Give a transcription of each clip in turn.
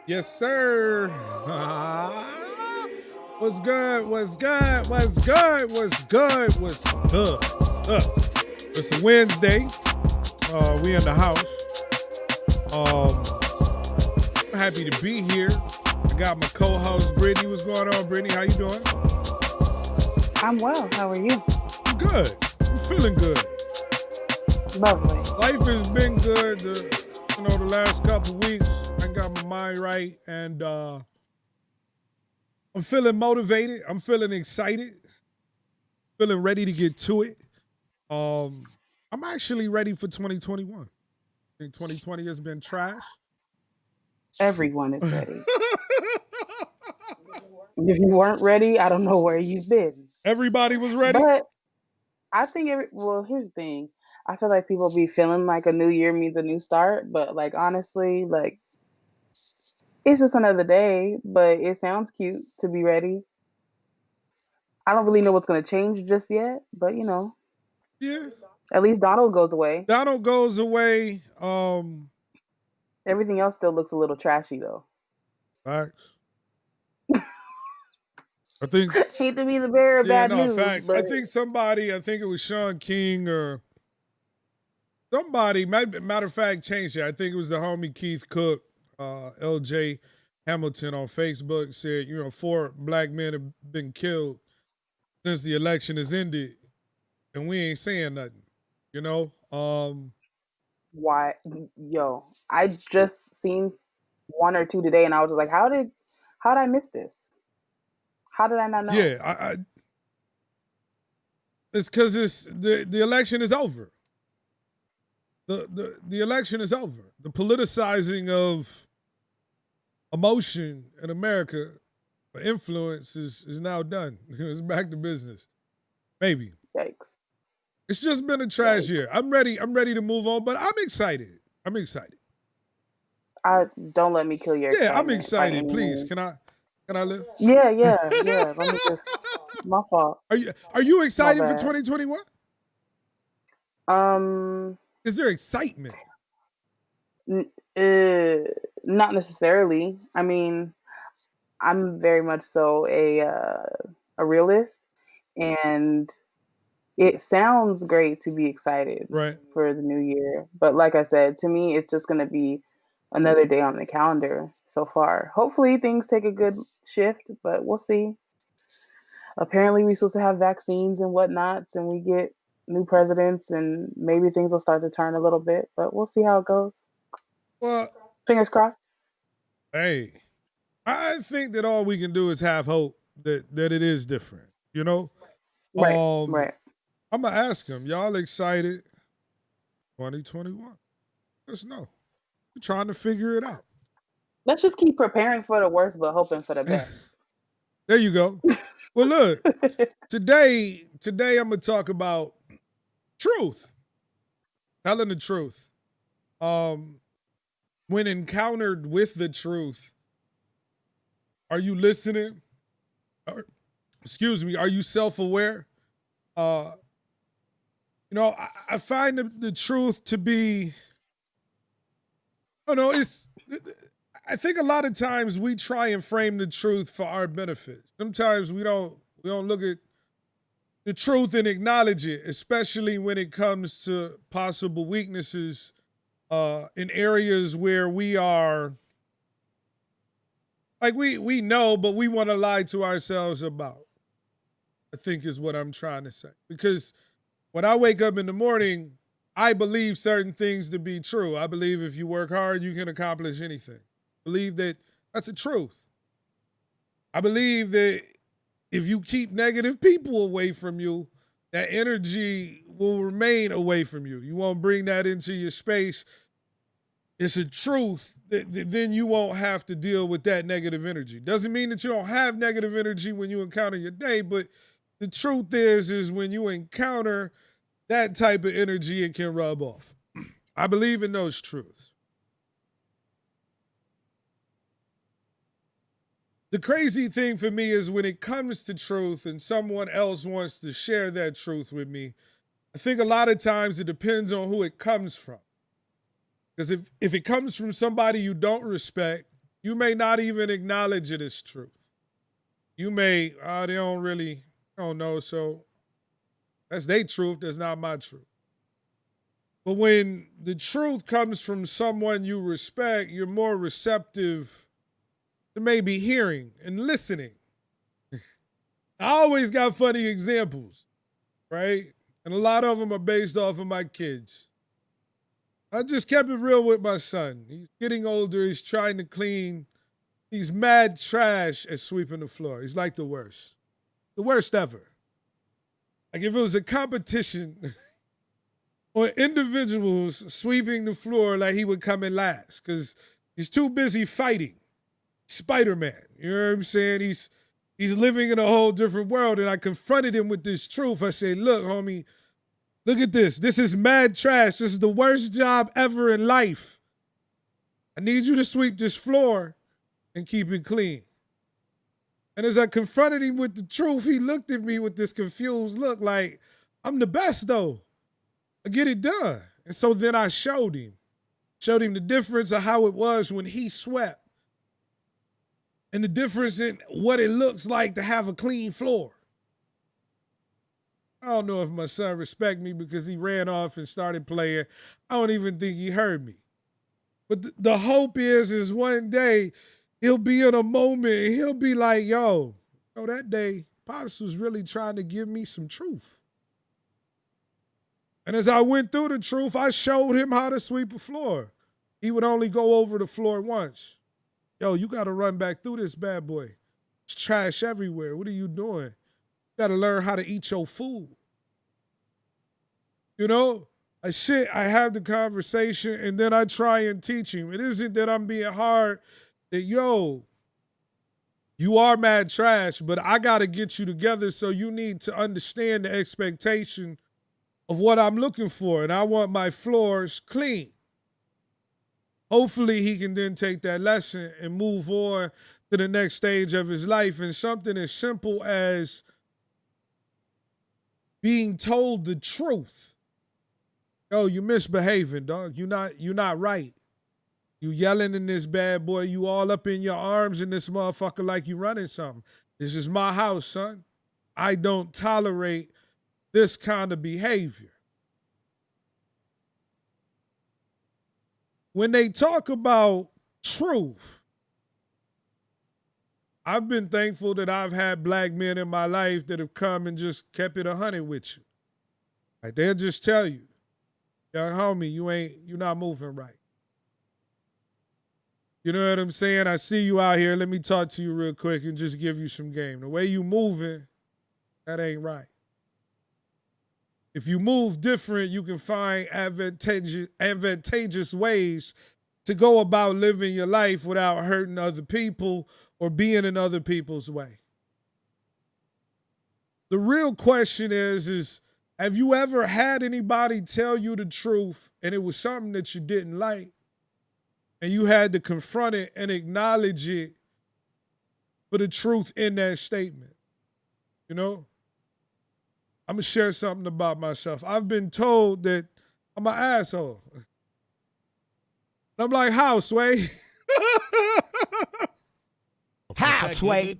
Yes, sir. What's good? What's good? What's good? What's good? What's good? It's a Wednesday. We in the house. I'm happy to be here. I got my co-host Brittany. What's going on, Brittany? How you doing? I'm well. How are you? I'm good. I'm feeling good. Lovely. Life has been good. The last couple weeks, I got my mind right, and I'm feeling motivated. I'm feeling excited. Feeling ready to get to it. I'm actually ready for 2021. I think 2020 has been trash. Everyone is ready. If you weren't ready, I don't know where you've been. Everybody was ready. But I think well, here's the thing. I feel like people be feeling like a new year means a new start, but like honestly, like it's just another day, but it sounds cute to be ready. I don't really know what's going to change just yet, but Yeah. at least Donald goes away. Donald goes away. Everything else still looks a little trashy though. Facts. I think Hate to be the bearer of yeah, bad no, news, facts. but I think it was Sean King or somebody, matter of fact, changed it. I think it was the homie Keith Cook, LJ Hamilton on Facebook said, 4 black men have been killed since the election has ended, and we ain't saying nothing. You know, why yo I just seen one or two today and I was just like how did I miss this? How did I not know? yeah, it's because the election is over. The election is over. The politicizing of emotion in America for influence is now done. It's back to business. Maybe. Yikes. It's just been a trash Yikes. year. I'm ready to move on, but I'm excited. I don't let me kill your Yeah, I'm excitement by excited. any Please, means. can I live? Yeah, let me just my fault. Are you My excited for bad. 2021? um Is there excitement? n- uh, Not necessarily. I mean, I'm very much so a realist, and it sounds great to be excited Right. for the new year, but like I said, to me, it's just going to be another day on the calendar so far. Hopefully, things take a good shift, but we'll see. Apparently, we're supposed to have vaccines and whatnots, and we get new presidents, and maybe things will start to turn a little bit, but we'll see how it goes. Well, Fingers crossed. hey, I think that all we can do is have hope that it is different. Right, Um, right. I'm gonna ask them. Y'all excited? 2021. Let's know. We're trying to figure it out. Let's just keep preparing for the worst, but hoping for the best. There you go. Well, look, today I'm gonna talk about truth, telling the truth. Um, when encountered with the truth, are you listening? Or, excuse me, are you self-aware? Uh, I find the truth to be, it's. I think a lot of times we try and frame the truth for our benefit. Sometimes we don't look at the truth and acknowledge it, especially when it comes to possible weaknesses in areas where we are like we know, but we want to lie to ourselves about. I think is what I'm trying to say. Because when I wake up in the morning, I believe certain things to be true. I believe if you work hard, you can accomplish anything. I believe that that's a truth. I believe that if you keep negative people away from you, that energy will remain away from you. You won't bring that into your space. It's a truth that then you won't have to deal with that negative energy. Doesn't mean that you don't have negative energy when you encounter your day, but the truth is when you encounter that type of energy, it can rub off. I believe in those truths. The crazy thing for me is when it comes to truth and someone else wants to share that truth with me, I think a lot of times it depends on who it comes from. Because if it comes from somebody you don't respect, You may not even acknowledge it as truth. You may, they don't know, so that's their truth, that's not my truth. But when the truth comes from someone you respect, you're more receptive to maybe hearing and listening. I always got funny examples, right? And a lot of them are based off of my kids. I just kept it real with my son. He's getting older. He's trying to clean. He's mad trash at sweeping the floor. He's like the worst ever. Like if it was a competition on individuals sweeping the floor, like he would come in last because he's too busy fighting Spider-Man. You know what I'm saying? He's living in a whole different world. And I confronted him with this truth. I said, look, homie, look at this. This is mad trash. This is the worst job ever in life. I need you to sweep this floor and keep it clean. And as I confronted him with the truth, he looked at me with this confused look like, I'm the best though. I get it done. And so then I showed him the difference of how it was when he swept and the difference in what it looks like to have a clean floor. I don't know if my son respect me because he ran off and started playing. I don't even think he heard me. But the hope is one day he'll be in a moment and he'll be like, yo, that day Pops was really trying to give me some truth. And as I went through the truth, I showed him how to sweep a floor. He would only go over the floor once. Yo, you got to run back through this bad boy. It's trash everywhere. What are you doing? You got to learn how to eat your food. You know, I have the conversation and then I try and teach him. It isn't that I'm being hard, that, yo, you are mad trash, but I got to get you together, so you need to understand the expectation of what I'm looking for, and I want my floors clean. Hopefully he can then take that lesson and move on to the next stage of his life. And something as simple as being told the truth. Yo, you misbehaving, dog. You're not right. You yelling in this bad boy. You all up in your arms in this motherfucker like you running something. This is my house, son. I don't tolerate this kind of behavior. When they talk about truth, I've been thankful that I've had black men in my life that have come and just kept it 100 with you. Like they'll just tell you, young homie, you're not moving right. You know what I'm saying? I see you out here. Let me talk to you real quick and just give you some game. The way you moving, that ain't right. If you move different, you can find advantageous ways to go about living your life without hurting other people or being in other people's way. The real question is, have you ever had anybody tell you the truth and it was something that you didn't like and you had to confront it and acknowledge it for the truth in that statement? You know? I'm going to share something about myself. I've been told that I'm an asshole. I'm like, how, Sway? How, Sway?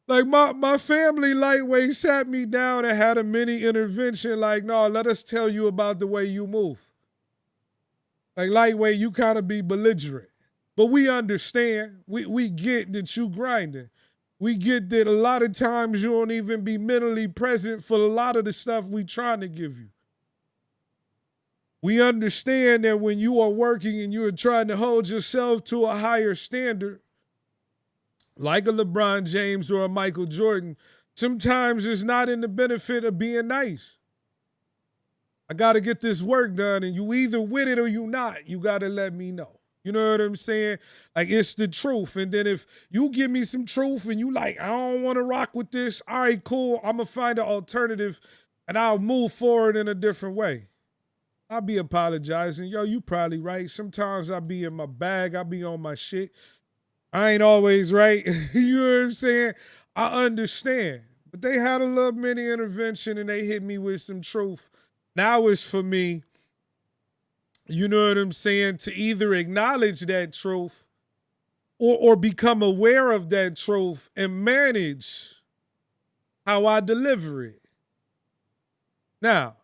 Like my family lightweight sat me down and had a mini intervention like, no, let us tell you about the way you move. Like lightweight, you kind of be belligerent. But we understand. We get that you grinding. We get that a lot of times you don't even be mentally present for a lot of the stuff we trying to give you. We understand that when you are working and you are trying to hold yourself to a higher standard, like a LeBron James or a Michael Jordan, sometimes it's not in the benefit of being nice. I got to get this work done, and you either with it or you not. You got to let me know. You know what I'm saying? Like, it's the truth. And then if you give me some truth and you like, I don't want to rock with this, all right, cool. I'm going to find an alternative and I'll move forward in a different way. I'll be apologizing. Yo, you probably right. Sometimes I'll be in my bag. I'll be on my shit. I ain't always right. You know what I'm saying? I understand. But they had a little mini intervention and they hit me with some truth. Now it's for me, you know what I'm saying, to either acknowledge that truth or become aware of that truth and manage how I deliver it. Now,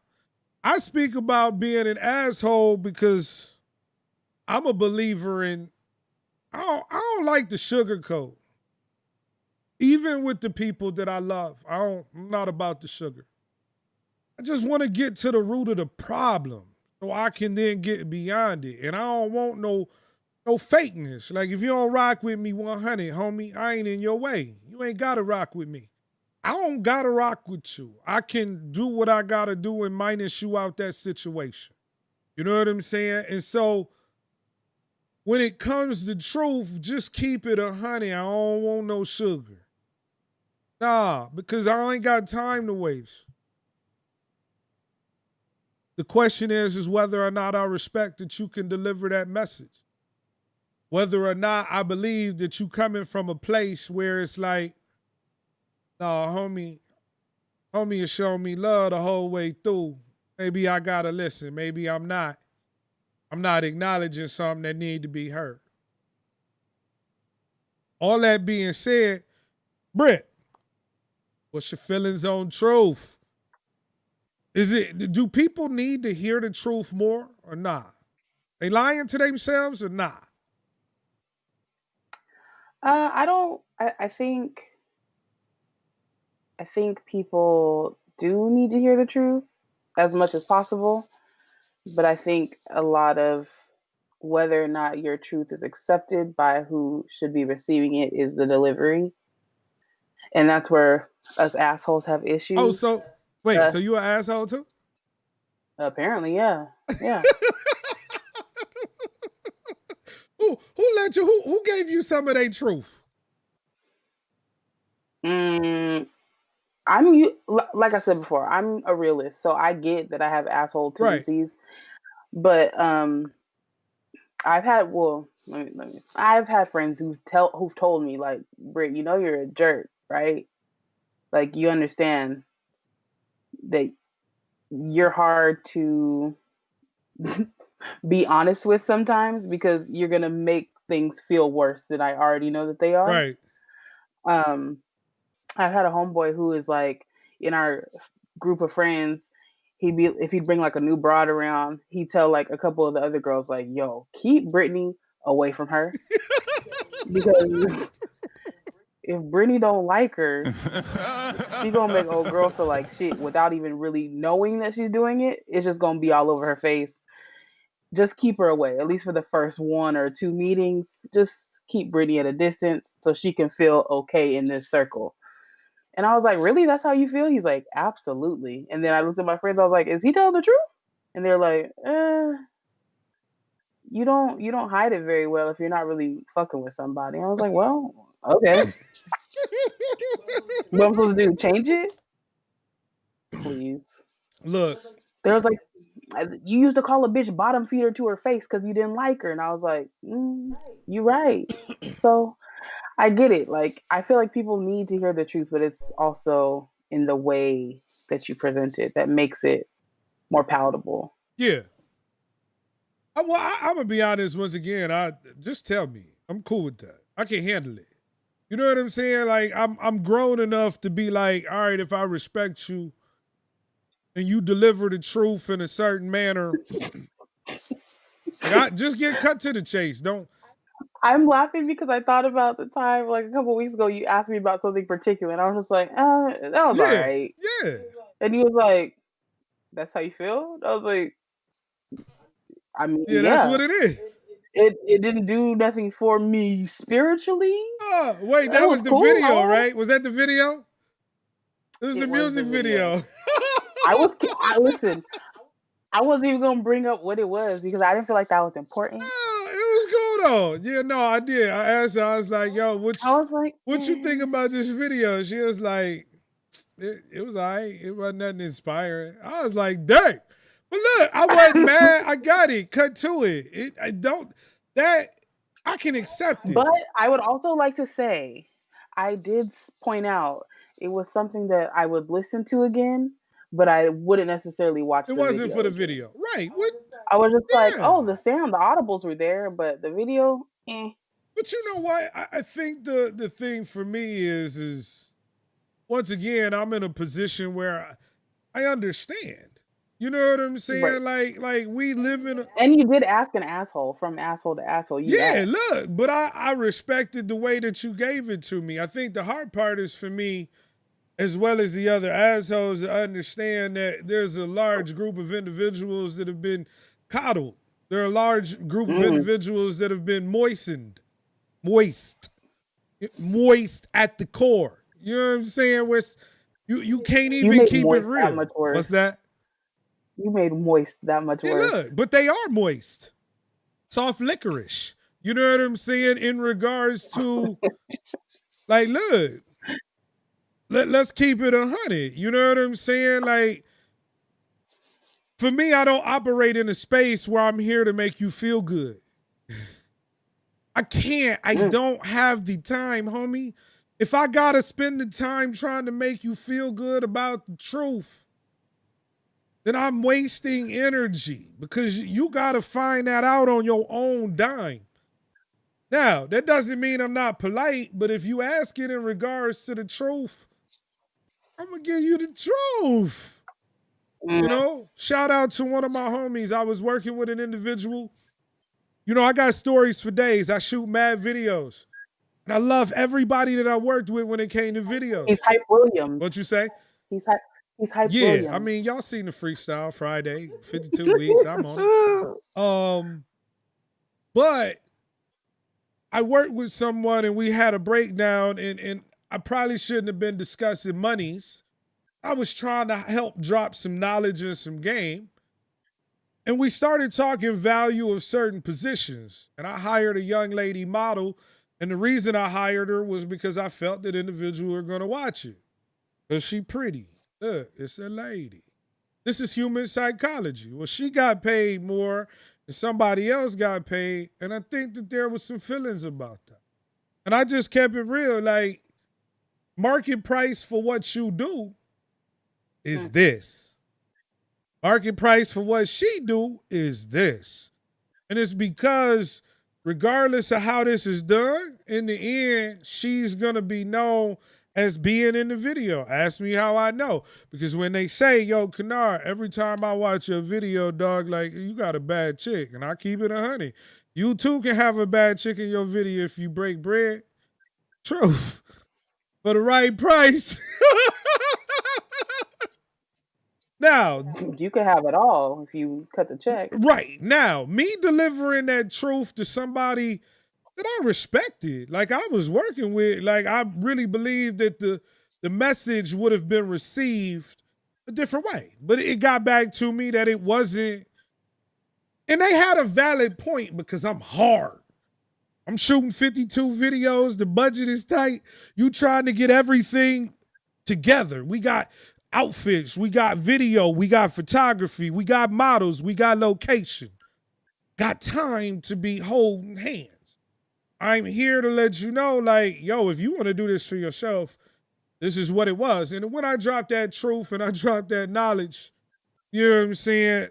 I speak about being an asshole because I'm a believer in I don't like the sugarcoat. Even with the people that I love, I'm not about the sugar. I just want to get to the root of the problem so I can then get beyond it. And I don't want no fakeness. Like if you don't rock with me 100, homie, I ain't in your way. You ain't got to rock with me. I don't got to rock with you. I can do what I got to do and minus you out that situation. You know what I'm saying? And so when it comes to truth, just keep it 100. I don't want no sugar. Nah, because I ain't got time to waste. The question is whether or not I respect that you can deliver that message. Whether or not I believe that you coming from a place where it's like, nah, homie is showing me love the whole way through. Maybe I gotta listen. Maybe I'm not acknowledging something that need to be heard. All that being said, Britt, what's your feelings on truth? Do people need to hear the truth more or not? They lying to themselves or not? I don't. I think people do need to hear the truth as much as possible, but I think a lot of whether or not your truth is accepted by who should be receiving it is the delivery, and that's where us assholes have issues. Oh, so wait, so you an asshole too? Apparently, yeah. Who let you? Who gave you some of their truth? Like I said before, I'm a realist, so I get that I have asshole tendencies. Right. But I've had I've had friends who've told me like, Britt, you know you're a jerk, right? Like you understand that you're hard to be honest with sometimes because you're gonna make things feel worse than I already know that they are. Right. I've had a homeboy who is like in our group of friends, if he'd bring like a new broad around, he'd tell like a couple of the other girls like, yo, keep Brittany away from her. Because if Brittany don't like her, she gonna make old girl feel like shit without even really knowing that she's doing it. It's just gonna be all over her face. Just keep her away, at least for the first 1 or 2 meetings. Just keep Brittany at a distance so she can feel okay in this circle. And I was like, really? That's how you feel? He's like, absolutely. And then I looked at my friends. I was like, is he telling the truth? And they're like, you don't hide it very well if you're not really fucking with somebody. I was like, well, okay. What I'm supposed to do? Change it? Please. Look. There was like, you used to call a bitch bottom feeder to her face because you didn't like her. And I was like, you're right. So I get it. Like, I feel like people need to hear the truth, but it's also in the way that you present it that makes it more palatable. Yeah. Well, I'm gonna be honest once again. Just tell me. I'm cool with that. I can handle it. You know what I'm saying? Like, I'm grown enough to be like, all right, if I respect you and you deliver the truth in a certain manner, like, just get cut to the chase. Don't. I'm laughing because I thought about the time like a couple of weeks ago you asked me about something particular and I was just like, that was all right. Yeah. And he was like, that's how you feel? I was like, I mean, yeah, that's what it is. It didn't do nothing for me spiritually. Oh, wait, that was the cool, video, right? Was that the video? It was the music video. Listen, I wasn't even gonna bring up what it was because I didn't feel like that was important. Oh, it was cool though. Yeah, no, I did. I asked her, I was like, yo, what you think about this video? She was like, it was all right. It wasn't nothing inspiring. I was like, dang. But look, I wasn't mad. I got it. Cut to it. I can accept it. But I would also like to say, I did point out it was something that I would listen to again, but I wouldn't necessarily watch the video. It wasn't for the video. Right. What? I was just like, oh, the audibles were there, but the video, But you know what? I think the thing for me is once again, I'm in a position where I understand. You know what I'm Right. saying? Like we live in a And you did ask an asshole from asshole to asshole. You yeah, asked. look, but I respected the way that you gave it to me. I think the hard part is for me, as well as the other assholes, to understand that there's a large group of individuals that have been coddled. There are a large group of Mm. individuals that have been moist at the core. You know what I'm saying? Where you can't You even made keep it moist that real. much worse. What's that? You made moist that much Yeah, worse. look, but they are moist, soft licorice. You know what I'm saying? In regards to, like, look, let's keep it 100. You know what I'm saying? Like, for me, I don't operate in a space where I'm here to make you feel good. I can't. I don't have the time, homie. If I gotta spend the time trying to make you feel good about the truth, then I'm wasting energy because you gotta find that out on your own dime. Now, that doesn't mean I'm not polite, but if you ask it in regards to the truth, I'm gonna give you the truth. You know, shout out to one of my homies. I was working with an individual. You know, I got stories for days. I shoot mad videos. And I love everybody that I worked with when it came to videos. He's Hype Williams. What you say? He's Hype Yeah, Williams. I mean, y'all seen the freestyle Friday, 52 weeks. I'm on it. But I worked with someone and we had a breakdown, and I probably shouldn't have been discussing monies. I was trying to help drop some knowledge and some game. And we started talking value of certain positions. And I hired a young lady model. And the reason I hired her was because I felt that individuals were going to watch it. Because she pretty. Look, it's a lady. This is human psychology. Well, she got paid more and somebody else got paid. And I think that there was some feelings about that. And I just kept it real. Like, market price for what you do is this. Market price for what she do is this. And it's because regardless of how this is done, in the end, she's going to be known as being in the video. Ask me how I know. Because when they say, yo, Kynard, every time I watch your video, dog, like, you got a bad chick. And I keep it 100. You too can have a bad chick in your video if you break bread. Truth. For the right price. Now, you could have it all if you cut the check. Right. Now, me delivering that truth to somebody that I respected, like I was working with, like I really believed that the message would have been received a different way. But it got back to me that it wasn't. And they had a valid point because I'm hard. I'm shooting 52 videos. The budget is tight. You trying to get everything together. We got outfits, we got video, we got photography, we got models, we got location. Got time to be holding hands. I'm here to let you know, like, yo, if you want to do this for yourself, this is what it was. And when I dropped that truth and I dropped that knowledge, you know what I'm saying,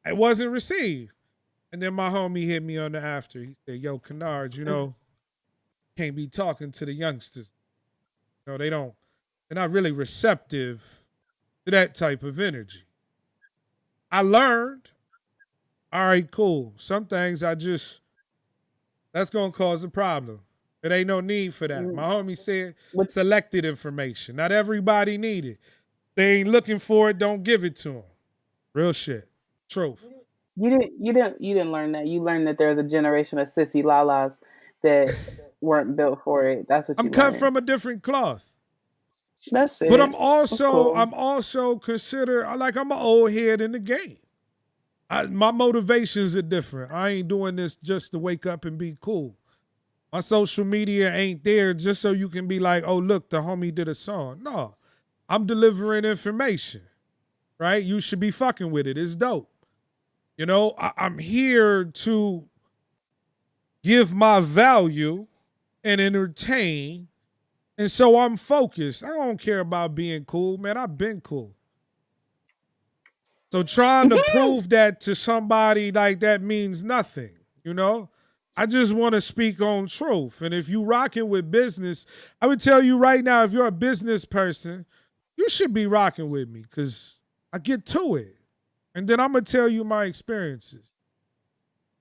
it wasn't received. And then my homie hit me on the after. He said, yo, Kynard, you know, can't be talking to the youngsters. You know, they're not really receptive to that type of energy. I learned, all right, cool. Some things that's going to cause a problem. There ain't no need for that. My homie said selected information. Not everybody need it. They ain't looking for it, don't give it to them. Real shit. Truth. You didn't learn that. You learned that there's a generation of sissy lalas that weren't built for it. That's what you I'm cut learned. from a different cloth. That's it. But I'm also cool. considered like I'm an old head in the game. My motivations are different. I ain't doing this just to wake up and be cool. My social media ain't there just so you can be like, oh, look, the homie did a song. No, I'm delivering information, right? You should be fucking with it. It's dope. You know, I'm here to give my value and entertain. And so I'm focused. I don't care about being cool, man. I've been cool. So trying to prove that to somebody like that means nothing, you know? I just want to speak on truth. And if you rocking with business, I would tell you right now, if you're a business person, you should be rocking with me because I get to it. And then I'm going to tell you my experiences.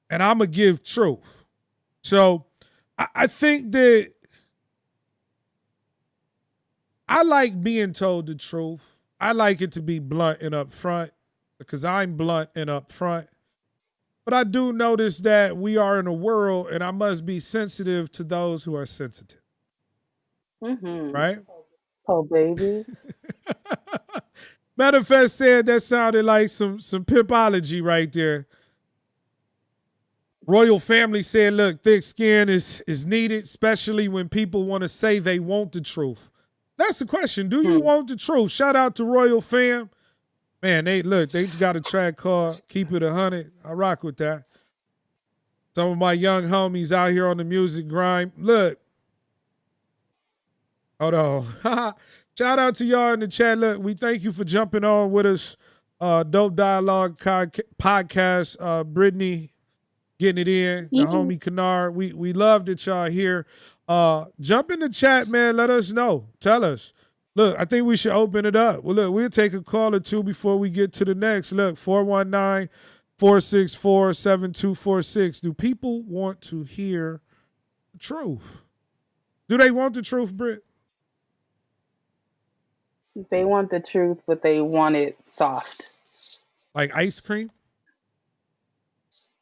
And I'm going to give truth. So I think that I like being told the truth. I like it to be blunt and upfront because I'm blunt and upfront. But I do notice that we are in a world and I must be sensitive to those who are sensitive. Right? Oh, baby. Manifest said that sounded like some pimpology right there. Royal Family said, look, thick skin is needed, especially when people want to say they want the truth. That's the question. Do you want the truth? Shout out to Royal Fam. Man, they got a track called Keep It 100. I rock with that. Some of my young homies out here on the music grind. Look. Hold on. Shout out to y'all in the chat. Look, we thank you for jumping on with us. Dope Dialogue podcast. Brittany getting it in. The homie Kynard. We love that y'all here. Jump in the chat, man. Let us know. Tell us. Look, I think we should open it up. Well, look, we'll take a call or two before we get to the next. Look, 419-464-7246. Do people want to hear the truth? Do they want the truth, Britt? They want the truth, but they want it soft. Like ice cream?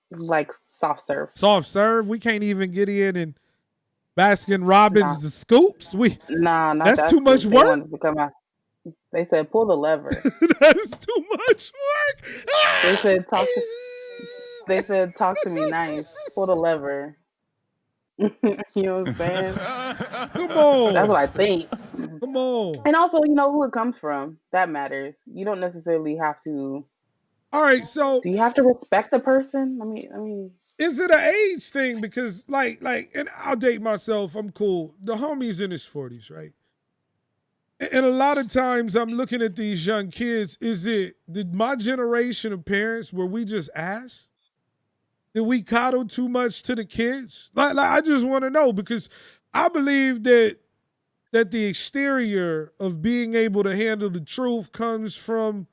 Like soft serve. Soft serve? We can't even get in and Baskin Robbins, the scoops. That's too much work. They said pull the lever. That's too much work. They said talk to me nice. Pull the lever. You know what I'm saying? Come on. That's what I think. Come on. And also, you know who it comes from. That matters. You don't necessarily have to. All right, so do you have to respect the person? I mean, is it an age thing? Because like, and I'll date myself. I'm cool. The homie's in his 40s, right? And a lot of times I'm looking at these young kids. Did my generation of parents, were we just ass? Did we coddle too much to the kids? Like I just want to know, because I believe that the exterior of being able to handle the truth comes from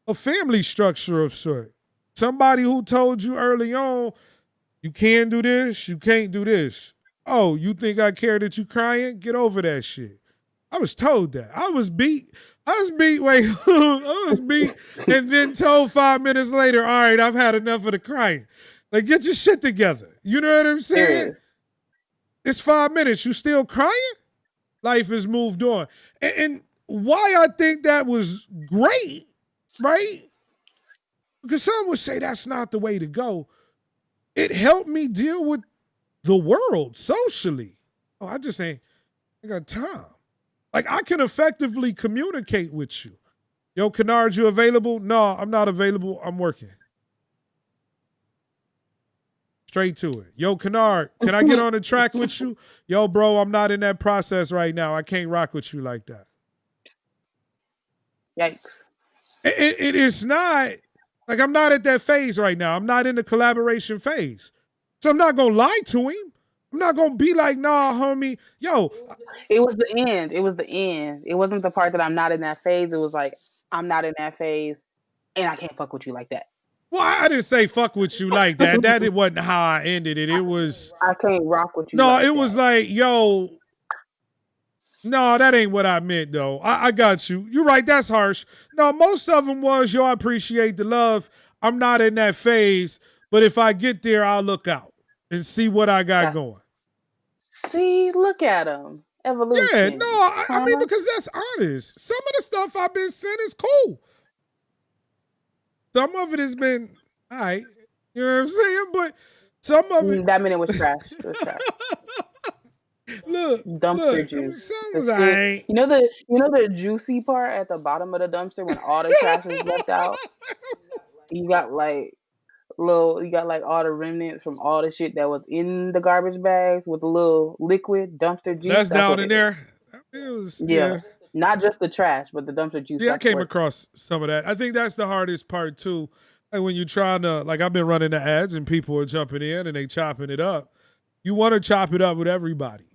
a family structure of sort. Somebody who told you early on, you can do this, you can't do this. Oh, you think I care that you crying? Get over that shit. I was told that. I was beat, and then told 5 minutes later, all right, I've had enough of the crying. Like, get your shit together. You know what I'm saying? It's 5 minutes. You still crying? Life has moved on. And why I think that was great, right? Because some would say that's not the way to go. It helped me deal with the world socially. Oh, I got time. Like, I can effectively communicate with you. Yo, Kynard, you available? No, I'm not available. I'm working. Straight to it. Yo, Kynard, can I get on the track with you? Yo, bro, I'm not in that process right now. I can't rock with you like that. Yikes. It is not, like, I'm not at that phase right now. I'm not in the collaboration phase. So I'm not going to lie to him. I'm not going to be like, nah, homie. Yo. It was the end. It was the end. It wasn't the part that I'm not in that phase. It was like, I'm not in that phase and I can't fuck with you like that. Well, I didn't say fuck with you like that. That it wasn't how I ended it. It was, I can't rock with you. No, like it was like, yo, no, that ain't what I meant, though. I got you. You're right. That's harsh. No, most of them was, yo, I appreciate the love. I'm not in that phase, but if I get there, I'll look out and see what I got going. See, look at them. Evolution. Yeah, no, I mean, because that's honest. Some of the stuff I've been sent is cool. Some of it has been, all right, you know what I'm saying? But some of it. That minute was trash. It was trash. Dumpster juice. You know the juicy part at the bottom of the dumpster when all the trash is left out? You got like all the remnants from all the shit that was in the garbage bags with a little liquid dumpster juice. That's down in there. It was, yeah. Not just the trash, but the dumpster juice. Yeah, I came across some of that. I think that's the hardest part too. Like when you're trying to, like I've been running the ads and people are jumping in and they chopping it up. You want to chop it up with everybody.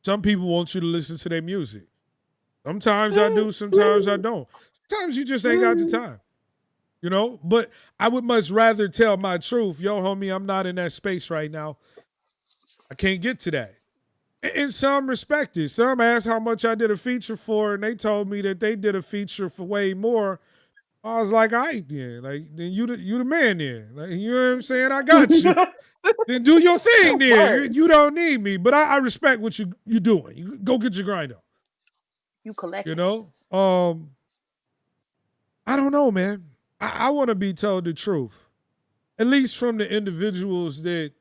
Some people want you to listen to their music. Sometimes I do, sometimes I don't. Sometimes you just ain't got the time. You know, but I would much rather tell my truth. Yo, homie, I'm not in that space right now. I can't get to that. In some respected, some asked how much I did a feature for, and they told me that they did a feature for way more. I was like, all right, then you the man then. Like, you know what I'm saying? I got you. Then do your thing then. You don't need me, but I respect what you doing. You go get your grind up. You collect. You know? I don't know, man. I want to be told the truth. At least from the individuals that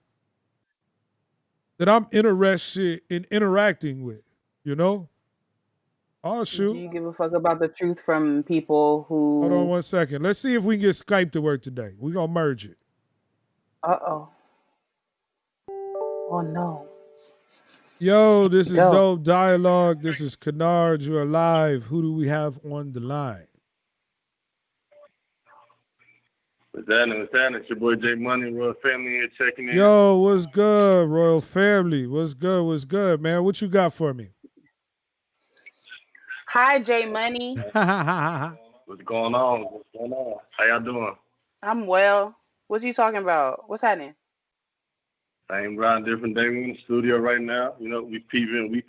I'm interested in interacting with, you know? Oh, shoot. Do you give a fuck about the truth from people who... Hold on 1 second. Let's see if we can get Skype to work today. We're going to merge it. Uh-oh. Oh, no. Yo, this is Dope Dialogue. This is Kynard. You're live. Who do we have on the line? What's happening? It's your boy J Money, Royal Family here checking in. Yo, what's good, Royal Family? What's good, man? What you got for me? Hi, J Money. What's going on? How y'all doing? I'm well. What you talking about? What's happening? Same grind, different day. We in the studio right now. You know, we peeping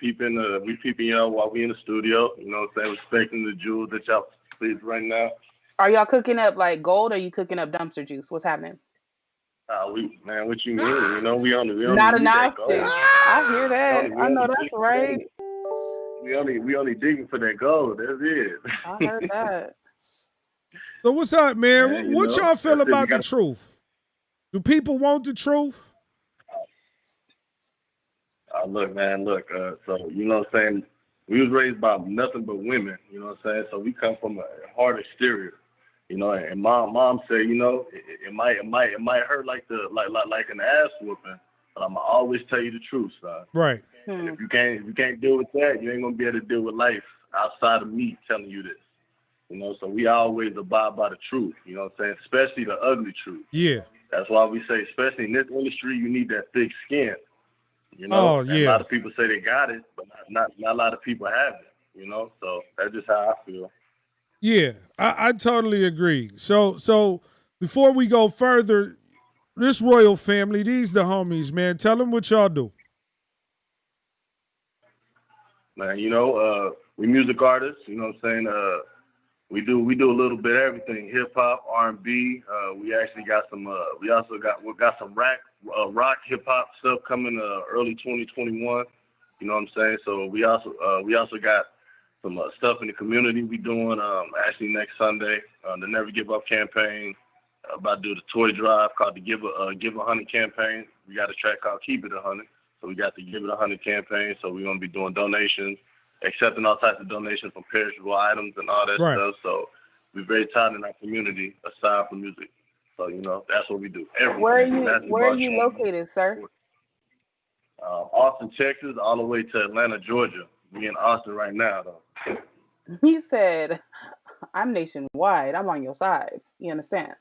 y'all while we in the studio. You know what I'm saying? Respecting the jewels that y'all please right now. Are y'all cooking up like gold or are you cooking up dumpster juice? What's happening? Man, what you mean? You know, we only not need enough. that gold. I hear that. I know that's right. We only digging for that gold. That's it. I heard that. So what's up, man? Man, what y'all feel about the gotta... truth? Do people want the truth? Look, man, so, you know what I'm saying? We was raised by nothing but women, you know what I'm saying? So we come from a hard exterior, you know, and mom said, you know, it might hurt like an ass whooping, but I'ma always tell you the truth, son. Right. And if you can't deal with that, you ain't gonna be able to deal with life outside of me telling you this. You know, so we always abide by the truth, you know what I'm saying? Especially the ugly truth. Yeah. That's why we say, especially in this industry, you need that thick skin. You know, a lot of people say they got it, but not a lot of people have it, you know? So that's just how I feel. Yeah, I totally agree. So before we go further, this Royal Family, these the homies, man. Tell them what y'all do. Man, you know, we music artists, you know what I'm saying? We do a little bit of everything, hip hop, R&B. We actually got some we got some rock hip hop stuff coming early 2021. You know what I'm saying? So we also got some stuff in the community we doing actually next Sunday, the Never Give Up campaign. About to do the toy drive called the Give 100 campaign. We got a track called Keep It 100. So we got the Give It 100 campaign. So we're gonna be doing donations, accepting all types of donations from perishable items and all that stuff. So we're very tight in our community aside from music. So, you know, that's what we do. Where are you located, sir? Austin, Texas, all the way to Atlanta, Georgia. We in Austin right now, though. He said, I'm nationwide. I'm on your side. You understand?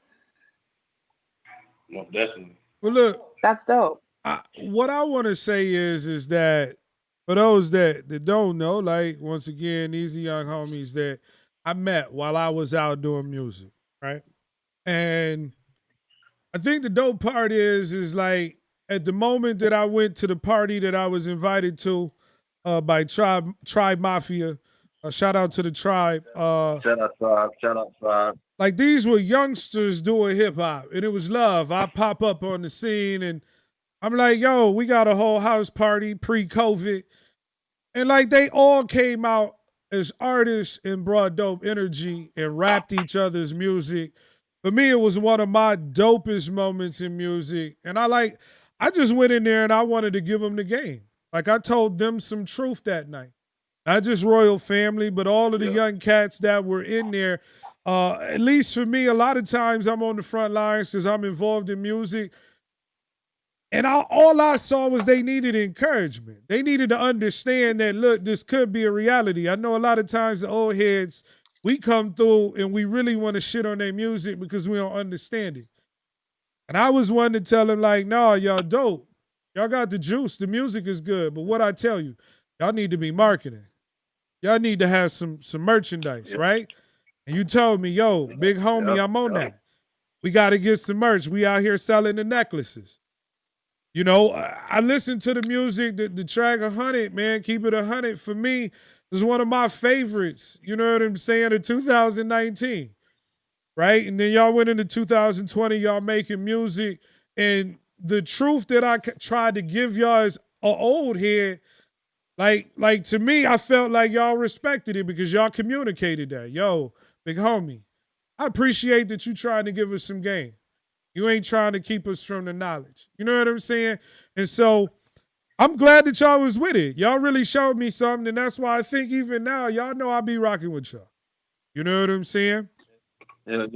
Most definitely. Well, look. That's dope. What I want to say is that for those that don't know, like, once again, these are young homies that I met while I was out doing music, right? And I think the dope part is like at the moment that I went to the party that I was invited to by Tribe Mafia, shout out to the Tribe. Shout out Tribe. Like these were youngsters doing hip hop, and it was love. I pop up on the scene, and I'm like, yo, we got a whole house party pre-COVID, and like they all came out as artists and brought dope energy and rapped each other's music. For me, it was one of my dopest moments in music. And I just went in there and I wanted to give them the game. Like I told them some truth that night. Not just Royal Family, but all of the young cats that were in there. At least for me, a lot of times I'm on the front lines because I'm involved in music. And all I saw was they needed encouragement. They needed to understand that, look, this could be a reality. I know a lot of times the old heads we come through and we really want to shit on their music because we don't understand it. And I was one to tell them, like, no, y'all dope. Y'all got the juice. The music is good. But what I tell you, y'all need to be marketing. Y'all need to have some merchandise, right? And you told me, yo, big homie, I'm on that. We got to get some merch. We out here selling the necklaces. You know, I listened to the music, the track 100, man. Keep it 100 for me is one of my favorites. You know what I'm saying? In 2019, right? And then y'all went into 2020, y'all making music. And the truth that I tried to give y'all as an old head, like to me, I felt like y'all respected it because y'all communicated that. Yo, big homie, I appreciate that you trying to give us some game. You ain't trying to keep us from the knowledge. You know what I'm saying? And so I'm glad that y'all was with it. Y'all really showed me something, and that's why I think even now, y'all know I'll be rocking with y'all. You know what I'm saying? Yeah.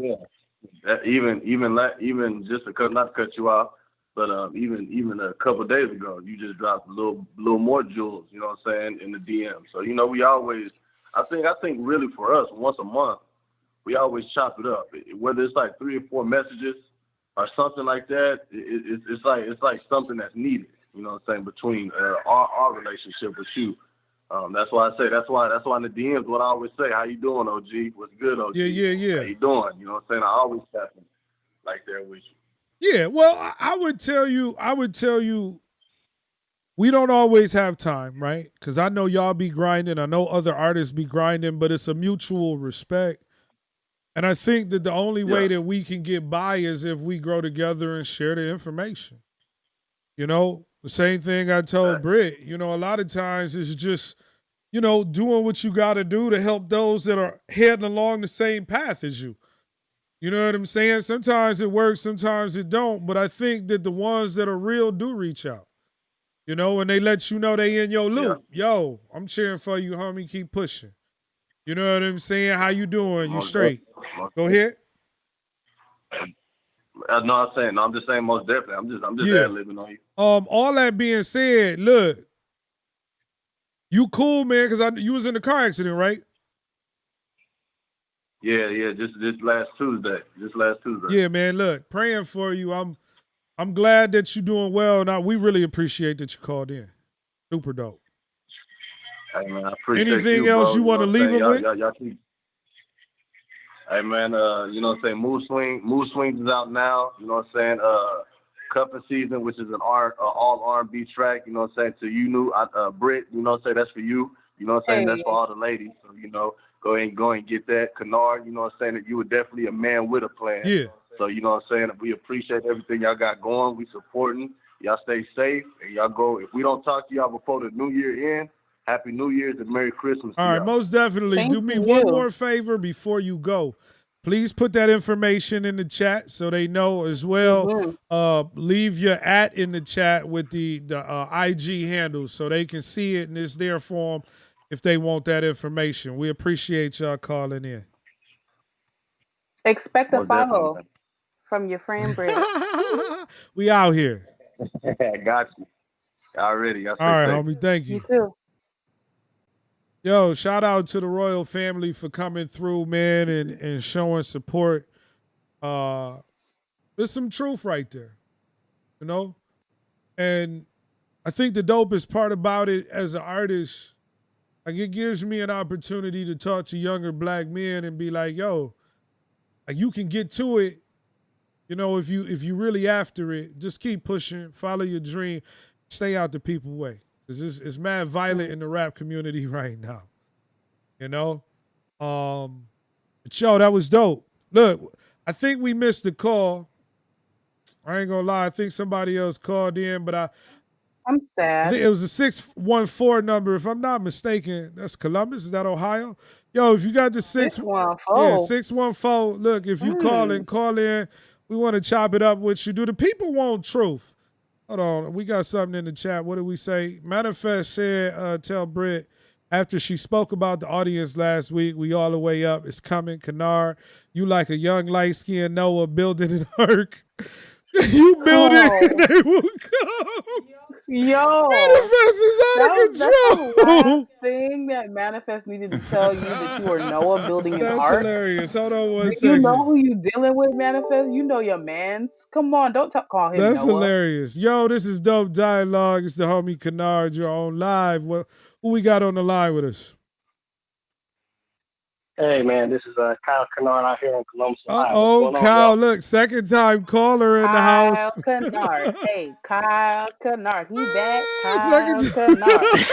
Even just to not cut you off, but even a couple of days ago, you just dropped a little more jewels. You know what I'm saying, in the DM. So you know, we always, I think really for us, once a month, we always chop it up. Whether it's like 3 or 4 messages or something like that, it's like something that's needed. You know what I'm saying, between our relationship with you. That's why I say that's why in the DMs what I always say, how you doing, OG? What's good, OG? Yeah. How you doing? You know what I'm saying? I always tap in like there with you. Yeah, well, I would tell you, we don't always have time, right? Because I know y'all be grinding. I know other artists be grinding, but it's a mutual respect. And I think that the only way that we can get by is if we grow together and share the information. You know, the same thing I told Britt, you know, a lot of times it's just, you know, doing what you got to do to help those that are heading along the same path as you. You know what I'm saying? Sometimes it works, sometimes it don't. But I think that the ones that are real do reach out. You know, and they let you know they in your loop. Yeah. Yo, I'm cheering for you, homie. Keep pushing. You know what I'm saying? How you doing? You straight? Go ahead. I'm just saying most definitely. I'm just ad-libbing on you. All that being said, look, you cool, man, because you was in a car accident, right? Yeah, just last Tuesday. Yeah, man, look, praying for you. I'm glad that you're doing well. Now, we really appreciate that you called in. Super dope. Hey, man, I appreciate anything you, else bro. you want to leave them with? Y'all keep... Hey, man, you know what I'm saying? Mood Swings is out now. You know what I'm saying? Cuffing Season, which is an all R&B track. You know what I'm saying? To you, new Britt. You know what I'm saying? That's for you. You know what I'm saying? That's for all the ladies. So, you know, go and get that. Kynard, you know what I'm saying? That you were definitely a man with a plan. Yeah. So, you know what I'm saying? We appreciate everything y'all got going. We supporting. Y'all stay safe. And y'all go. If we don't talk to y'all before the new year end, Happy New Year's and Merry Christmas. All right, most definitely. Same Do me to one you. more favor before you go. Please put that information in the chat so they know as well. Mm-hmm. Leave your @ in the chat with the IG handles so they can see it and it's there for them if they want that information. We appreciate y'all calling in. Expect a Most follow definitely. from your friend Britt. We out here. Got you. Already. All right, homie. Thank you. You too. Yo, shout out to the Royal family for coming through, man, and showing support. There's some truth right there, you know? And I think the dopest part about it as an artist, like it gives me an opportunity to talk to younger black men and be like, yo, like you can get to it, you know, if you really after it, just keep pushing, follow your dream, stay out the people's way. Because it's mad violent in the rap community right now. You know? But yo, that was dope. Look, I think we missed the call. I ain't gonna lie, I think somebody else called in, but I'm I sad. think it was a 614 number. If I'm not mistaken, that's Columbus. Is that Ohio? Yo, if you got the 614. Look, if you call in. We want to chop it up with you. Do the people want truth? Hold on. We got something in the chat. What did we say? Manifest said, tell Britt, after she spoke about the audience last week, we all the way up. It's coming. Kynard, you like a young light-skinned Noah building an ark. You build it and they will come. Yo, Manifest is out that's of the last control. thing that Manifest needed to tell you that you are Noah building an That's ark. hilarious. Hold on one Do you know second. who you dealing with, Manifest? You know your mans. Come on, don't call him That's Noah. hilarious. Yo, this is Dope Dialogue. It's the homie Kynard. You're on live. Who we got on the line with us? Hey man, this is Kyle Kynard out here in Columbus, Ohio. What's Uh-oh, going on, Kyle. y'all? Look, second time caller in the Kyle house. Kynard. Hey, Kyle Kynard. He back. Second Kyle time.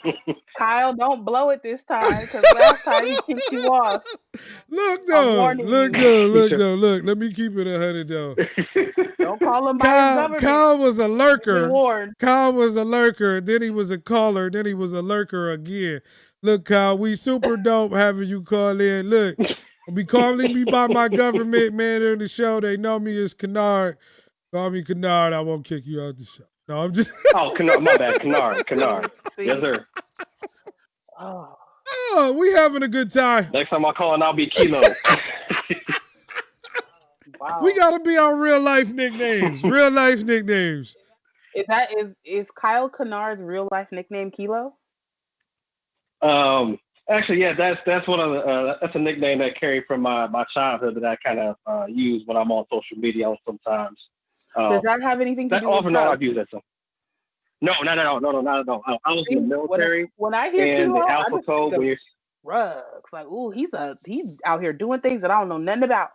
Kynard. Kyle, don't blow it this time, because last time he kicked you off. Look I'm though. warning Look you. though. Look though. Look. Let me keep it 100 though. Don't call him by his government. Kyle was a You've been lurker. warned. Kyle was a lurker. Then he was a caller. Then he was a lurker again. Look, Kyle, we super dope having you call in. Look, be calling me by my government, man, on the show. They know me as Kynard. Call me Kynard. I won't kick you out the show. No, I'm just. Oh, Kynard, my bad, Kynard. See? Yes, sir. Oh, we having a good time. Next time I call in, I'll be Kilo. wow. We gotta be our real life nicknames. Real life nicknames. Is Kyle Kynard's real life nickname Kilo? Actually, yeah, that's one of the that's a nickname that I carry from my childhood that I kind of use when I'm on social media sometimes. Does that have anything to That do with often I've used that. So. No, not at all. No, not at all. I was in the military. When I hear and Kilo, the I Alpha just Code think when of drugs. Like, ooh, he's out here doing things that I don't know nothing about.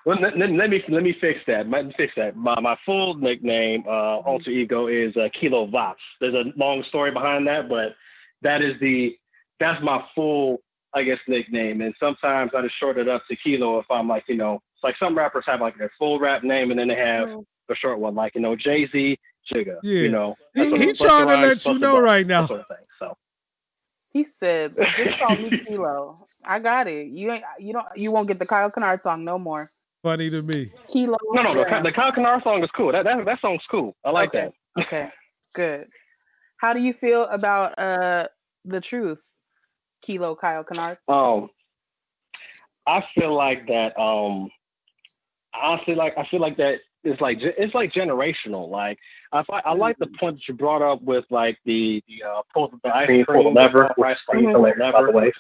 Well, let me fix that. My full nickname, alter ego, is Kilo Vox. There's a long story behind that, but that's my full, I guess, nickname. And sometimes I just short it up to Kilo if I'm like, it's like some rappers have like their full rap name and then they have a short one, like Jay-Z, Jigga. Yeah. He trying to let you know right now. Sort of thing, so. He said, "Just call me Kilo. I got it. You won't get the Kyle Kynard song no more." Funny to me. Kilo. No. The Kyle Kynard song is cool. That song's cool. I like that. Okay. Good. How do you feel about the truth, Kilo Kyle Kynard? I feel like that. I feel like that it's like generational. Like I like the point that you brought up with like the pull the ice cream, pull the lever, by the way.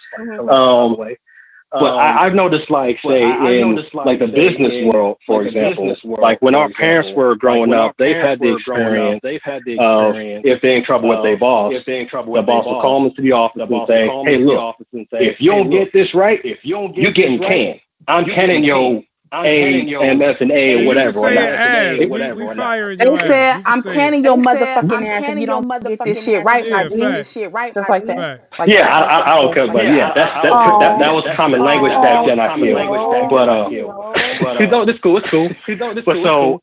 But I've noticed, like, say, in the business world, for example, like when our parents were growing up, they've had the experience of if they're in trouble with their boss, the boss will call them to the office and say, "Hey, look, if you don't get this right, you're getting canned. I'm canning your AMS and A or whatever." We firing your ass. They said, "I'm canning your motherfucking ass if you don't get this shit right, my G." Just like that. Yeah, I don't care, but yeah, that was common language back then. I feel, but this cool. But so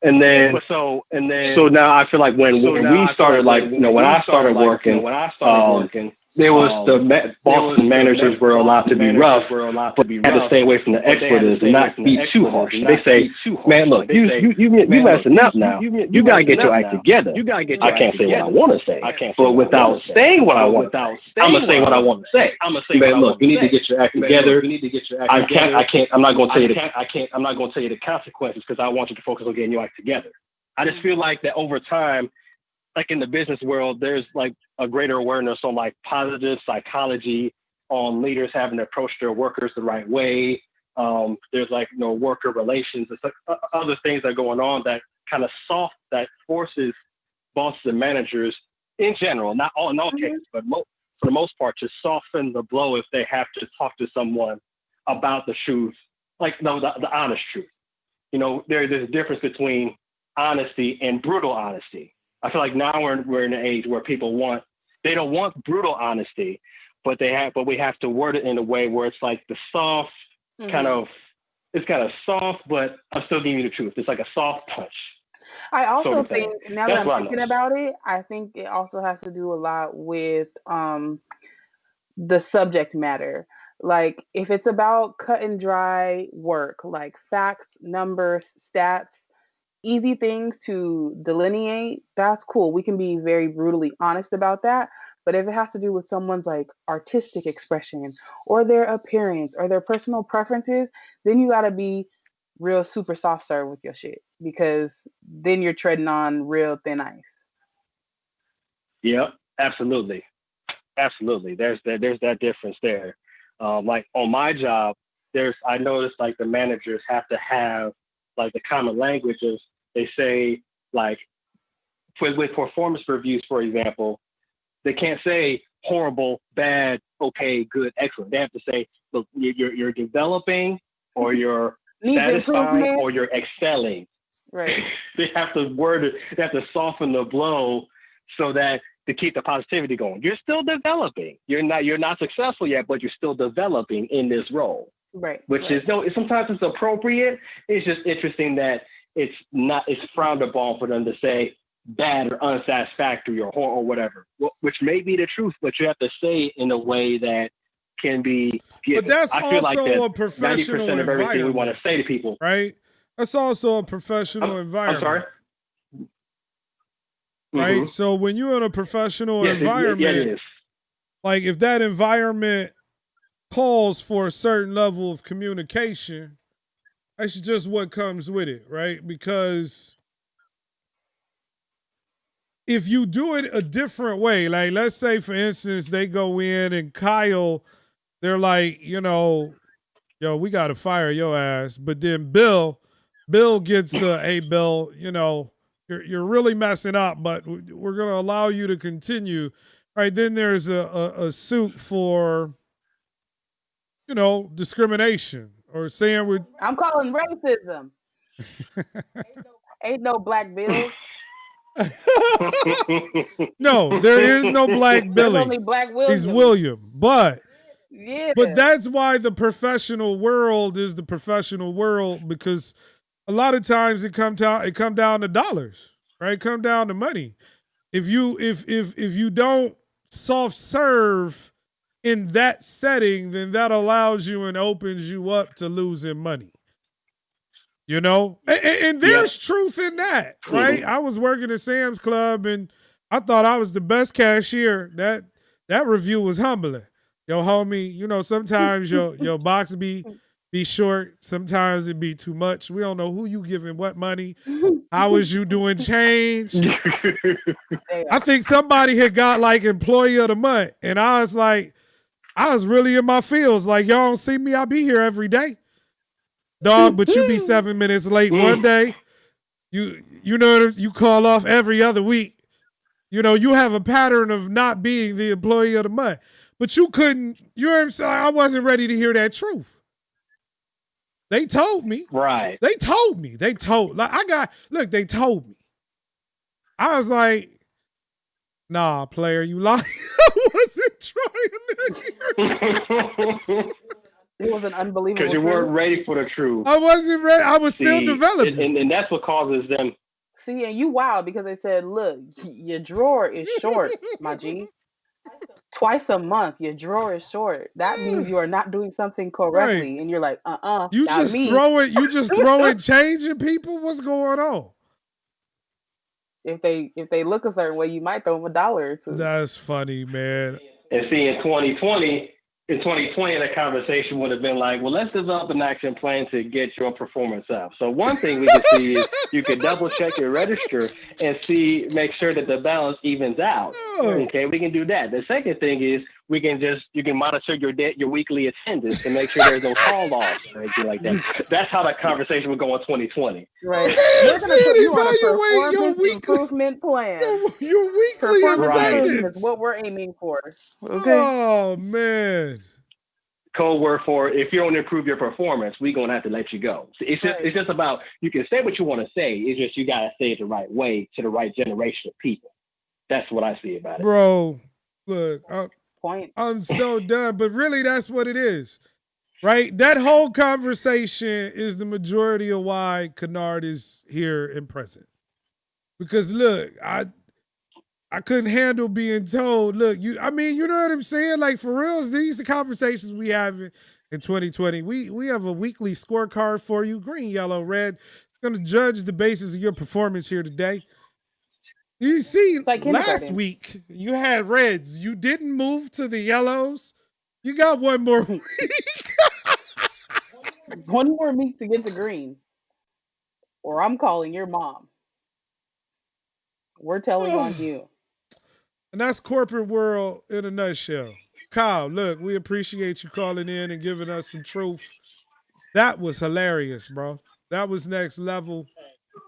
now I feel like when we started, like when I started working. There was the Boston managers were allowed to be rough, but had to stay away from the expletives and not be too harsh. They say, "Man, look, you messing up now. You gotta get your act together." I can't say what I want to say, but without saying what I want to say, I'm gonna say what I want to say. Man, look, you need to get your act together. I'm not gonna tell you the consequences because I want you to focus on getting your act together. I just feel like that over time, like in the business world, there's like a greater awareness on like positive psychology, on leaders having to approach their workers the right way. There's like, worker relations, it's like other things that are going on that kind of that forces bosses and managers in general, not all in all cases, but for the most part, to soften the blow if they have to talk to someone about the truth, like the honest truth. There's a difference between honesty and brutal honesty. I feel like now we're in an age where they don't want brutal honesty, but we have to word it in a way where it's like the soft it's kind of soft, but I'm still giving you the truth. It's like a soft punch. I also think, now that I'm thinking about it, I think it also has to do a lot with the subject matter. Like if it's about cut and dry work, like facts, numbers, stats, easy things to delineate, that's cool. We can be very brutally honest about that. But if it has to do with someone's like artistic expression or their appearance or their personal preferences, then you got to be real super soft serve with your shit. because then you're treading on real thin ice. Yeah, absolutely. Absolutely. There's that difference there. Like on my job, I noticed like the managers have to have like the common languages. They say like with performance reviews, for example, they can't say horrible, bad, okay, good, excellent. They have to say, look, you're developing, or you're satisfying, or you're excelling. Right. They have to word it. They have to soften the blow so that to keep the positivity going. You're still developing. You're not successful yet, but you're still developing in this role. Right. Which is sometimes it's appropriate. It's just interesting that it's frowned upon for them to say bad or unsatisfactory or whatever, which may be the truth, but you have to say it in a way that can be given. But that's I feel like a professional 90% of everything we want to say to people. Right? That's also a professional environment. I'm sorry? Right? Mm-hmm. So when you're in a professional environment, it is. Like if that environment calls for a certain level of communication, that's just what comes with it, right? Because if you do it a different way, like let's say, for instance, they go in and Kyle, they're like, yo, we got to fire your ass. But then Bill gets the, hey, Bill, you're really messing up, but we're going to allow you to continue. Right. Then there's a suit for, discrimination or saying I'm calling racism. Ain't no black Bills. No, there is no black Billy. There's only black William. He's William. But yeah, that's why the professional world is the professional world, because a lot of times it come down to dollars, right? Come down to money. If you don't soft serve in that setting, then that allows you and opens you up to losing money. And there's truth in that, right? I was working at Sam's Club and I thought I was the best cashier. That review was humbling. Yo, homie, sometimes your box be short. Sometimes it be too much. We don't know who you giving what money. How is you doing change? I think somebody had got like employee of the month. And I was really in my feels. Like, y'all don't see me. I be here every day. Dog, but you be 7 minutes late one day. You call off every other week. You have a pattern of not being the employee of the month. But you couldn't, I wasn't ready to hear that truth. They told me. Right. They told me. They told me. I was like, nah, player, you lying. I wasn't trying to hear. It was an unbelievable. Because you weren't ready for the truth. I wasn't ready. I was still developing. And that's what causes them. See, and you wild because they said, look, your drawer is short, my G. Twice a month, your drawer is short. That means you are not doing something correctly. Right. And you're like, You just throwing change at people? What's going on? If they look a certain way, you might throw them $1 or $2. That's funny, man. And see, in 2020, the conversation would have been like, well, let's develop an action plan to get your performance up. So one thing we can see is you can double check your register and make sure that the balance evens out. Oh. Okay, we can do that. The second thing is you can monitor your weekly attendance to make sure there's no call offs or anything like that. That's how that conversation would go in 2020. Right. We're going to put you on a performance improvement plan. Your weekly attendance is what we're aiming for. Okay. Oh man. Code word for if you don't improve your performance, we're gonna have to let you go. It's just about, you can say what you want to say. It's just you gotta say it the right way to the right generation of people. That's what I see about it. Bro, look, I'm so done, but really that's what it is, right? That whole conversation is the majority of why Kynard is here and present. Because look, I couldn't handle being told, look, you know what I'm saying? Like, for real, these are the conversations we have in 2020. We have a weekly scorecard for you, green, yellow, red. It's going to judge the basis of your performance here today. You see, like last week, you had reds. You didn't move to the yellows. You got one more week. One more week to get to green. or I'm calling your mom. We're telling on you. And that's corporate world in a nutshell. Kyle, look, we appreciate you calling in and giving us some truth. That was hilarious, bro. That was next level.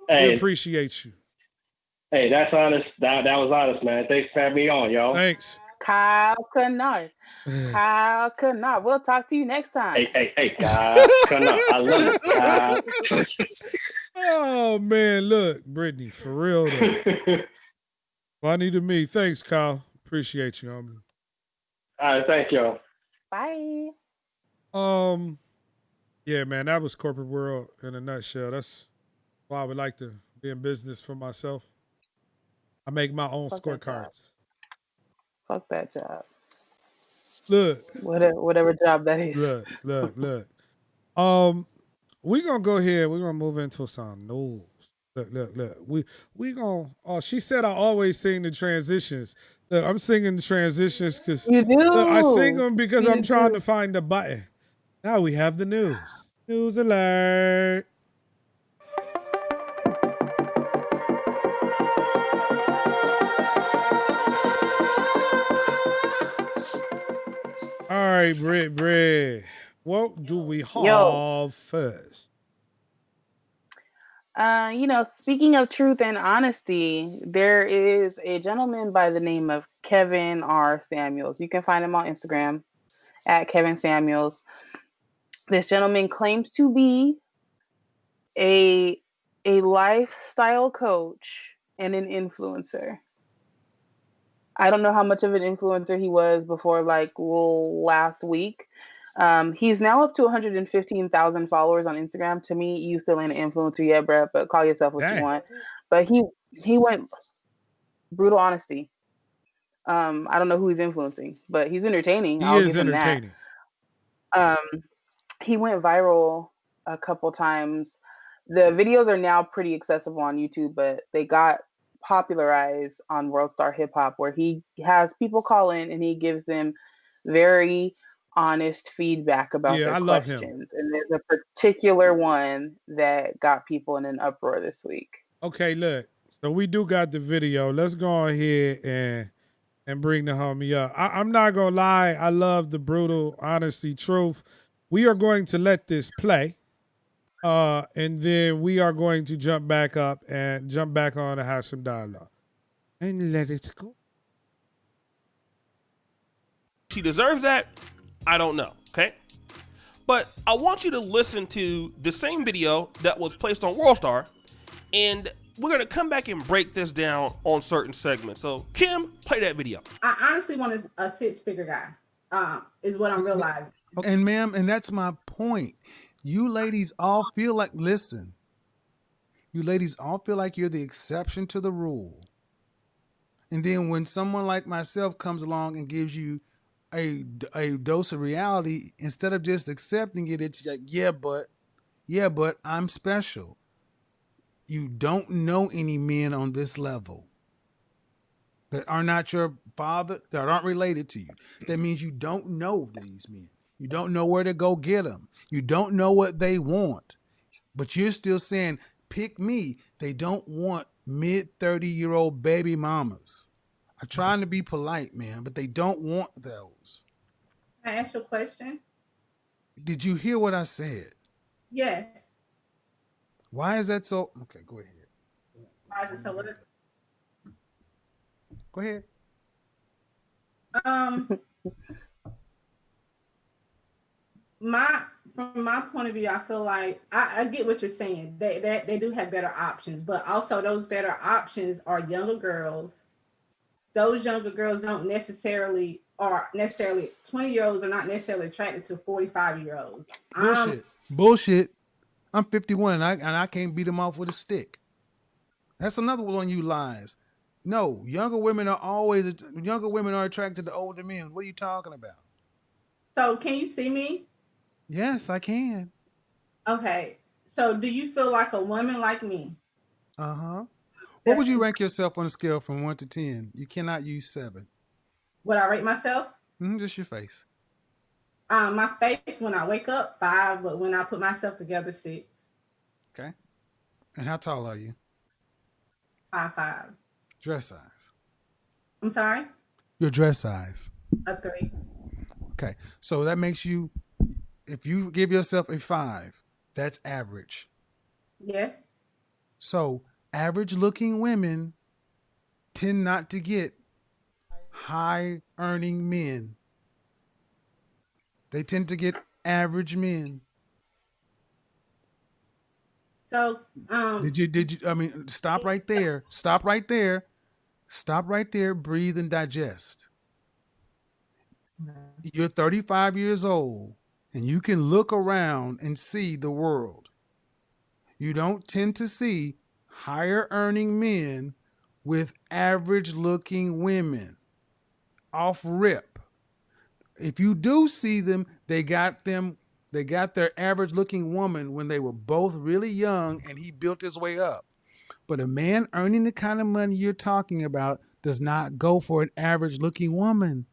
Hey, we appreciate you. Hey, that's honest. That was honest, man. Thanks for having me on, y'all. Thanks. Kyle Kynard. Kyle Kynard. We'll talk to you next time. Hey, Kyle Kynard. I love it, Kyle. Oh, man, look, Brittany, for real, though. Funny to me. Thanks, Kyle. Appreciate you, homie. All right, thank y'all. Bye. Yeah, man, that was corporate world in a nutshell. That's why I would like to be in business for myself. I make my own scorecards. Fuck that job. Look. Whatever job that is. Look. We gonna go ahead. We're gonna move into some news. Look. We gonna. Oh, she said I always sing the transitions. Look, I'm singing the transitions because you do. Look, I sing them because I'm trying to find the button. Now we have the news. News alert. All right, Britt. What do we have first? Speaking of truth and honesty, there is a gentleman by the name of Kevin R. Samuels. You can find him on Instagram at Kevin Samuels. This gentleman claims to be a lifestyle coach and an influencer. I don't know how much of an influencer he was before last week. He's now up to 115,000 followers on Instagram. To me, you still ain't an influencer yet, bro, but call yourself what you want. But he went brutal honesty. I don't know who he's influencing, but he's entertaining. He is entertaining. He went viral a couple times. The videos are now pretty accessible on YouTube, but they got popularized on World Star Hip Hop, where he has people call in and he gives them very honest feedback about their questions. Love him. And there's a particular one that got people in an uproar this week. Okay, look. So we do got the video. Let's go ahead and bring the homie up. I'm not gonna lie. I love the brutal honesty, truth. We are going to let this play. And then we are going to jump back up and jump back on and have some dialogue. And let it go. She deserves that? I don't know, okay? But I want you to listen to the same video that was placed on WorldStar, and we're going to come back and break this down on certain segments. So, Kim, play that video. I honestly want a six-figure guy, is what I'm realizing. And ma'am, and that's my point. You ladies all feel like, listen, you ladies all feel like you're the exception to the rule. And then when someone like myself comes along and gives you a dose of reality, instead of just accepting it, it's like, yeah, but I'm special. You don't know any men on this level that are not your father, that aren't related to you. That means you don't know these men. You don't know where to go get them. You don't know what they want. But you're still saying, pick me. They don't want mid-30-year-old baby mamas. I'm trying to be polite, man, but they don't want those. Can I ask you a question? Did you hear what I said? Yes. Why is that so? Okay, go ahead. Why is it so what? Go ahead. From my point of view, I feel like I get what you're saying. They do have better options, but also those better options are younger girls. Those younger girls don't necessarily 20-year-olds are not necessarily attracted to 45-year-olds. Bullshit. I'm 51 and I can't beat them off with a stick. That's another one of you lies. No, younger women are attracted to older men. What are you talking about? So can you see me? Yes, I can. Okay. So do you feel like a woman like me? Uh-huh. What would you rank yourself on a scale from 1 to 10? You cannot use 7. Would I rate myself? Just your face. My face when I wake up, 5, but when I put myself together, 6. Okay. And how tall are you? 5'5". Dress size. I'm sorry? Your dress size. A 3. Okay. So that makes you, if you give yourself a 5, that's average. Yes. So average looking women tend not to get high earning men. They tend to get average men. So Did you I mean, stop right there. Stop right there. Stop right there. Breathe and digest. You're 35 years old and you can look around and see the world. You don't tend to see higher earning men with average looking women off rip. If you do see them, they got their average looking woman when they were both really young and he built his way up. But a man earning the kind of money you're talking about does not go for an average looking woman.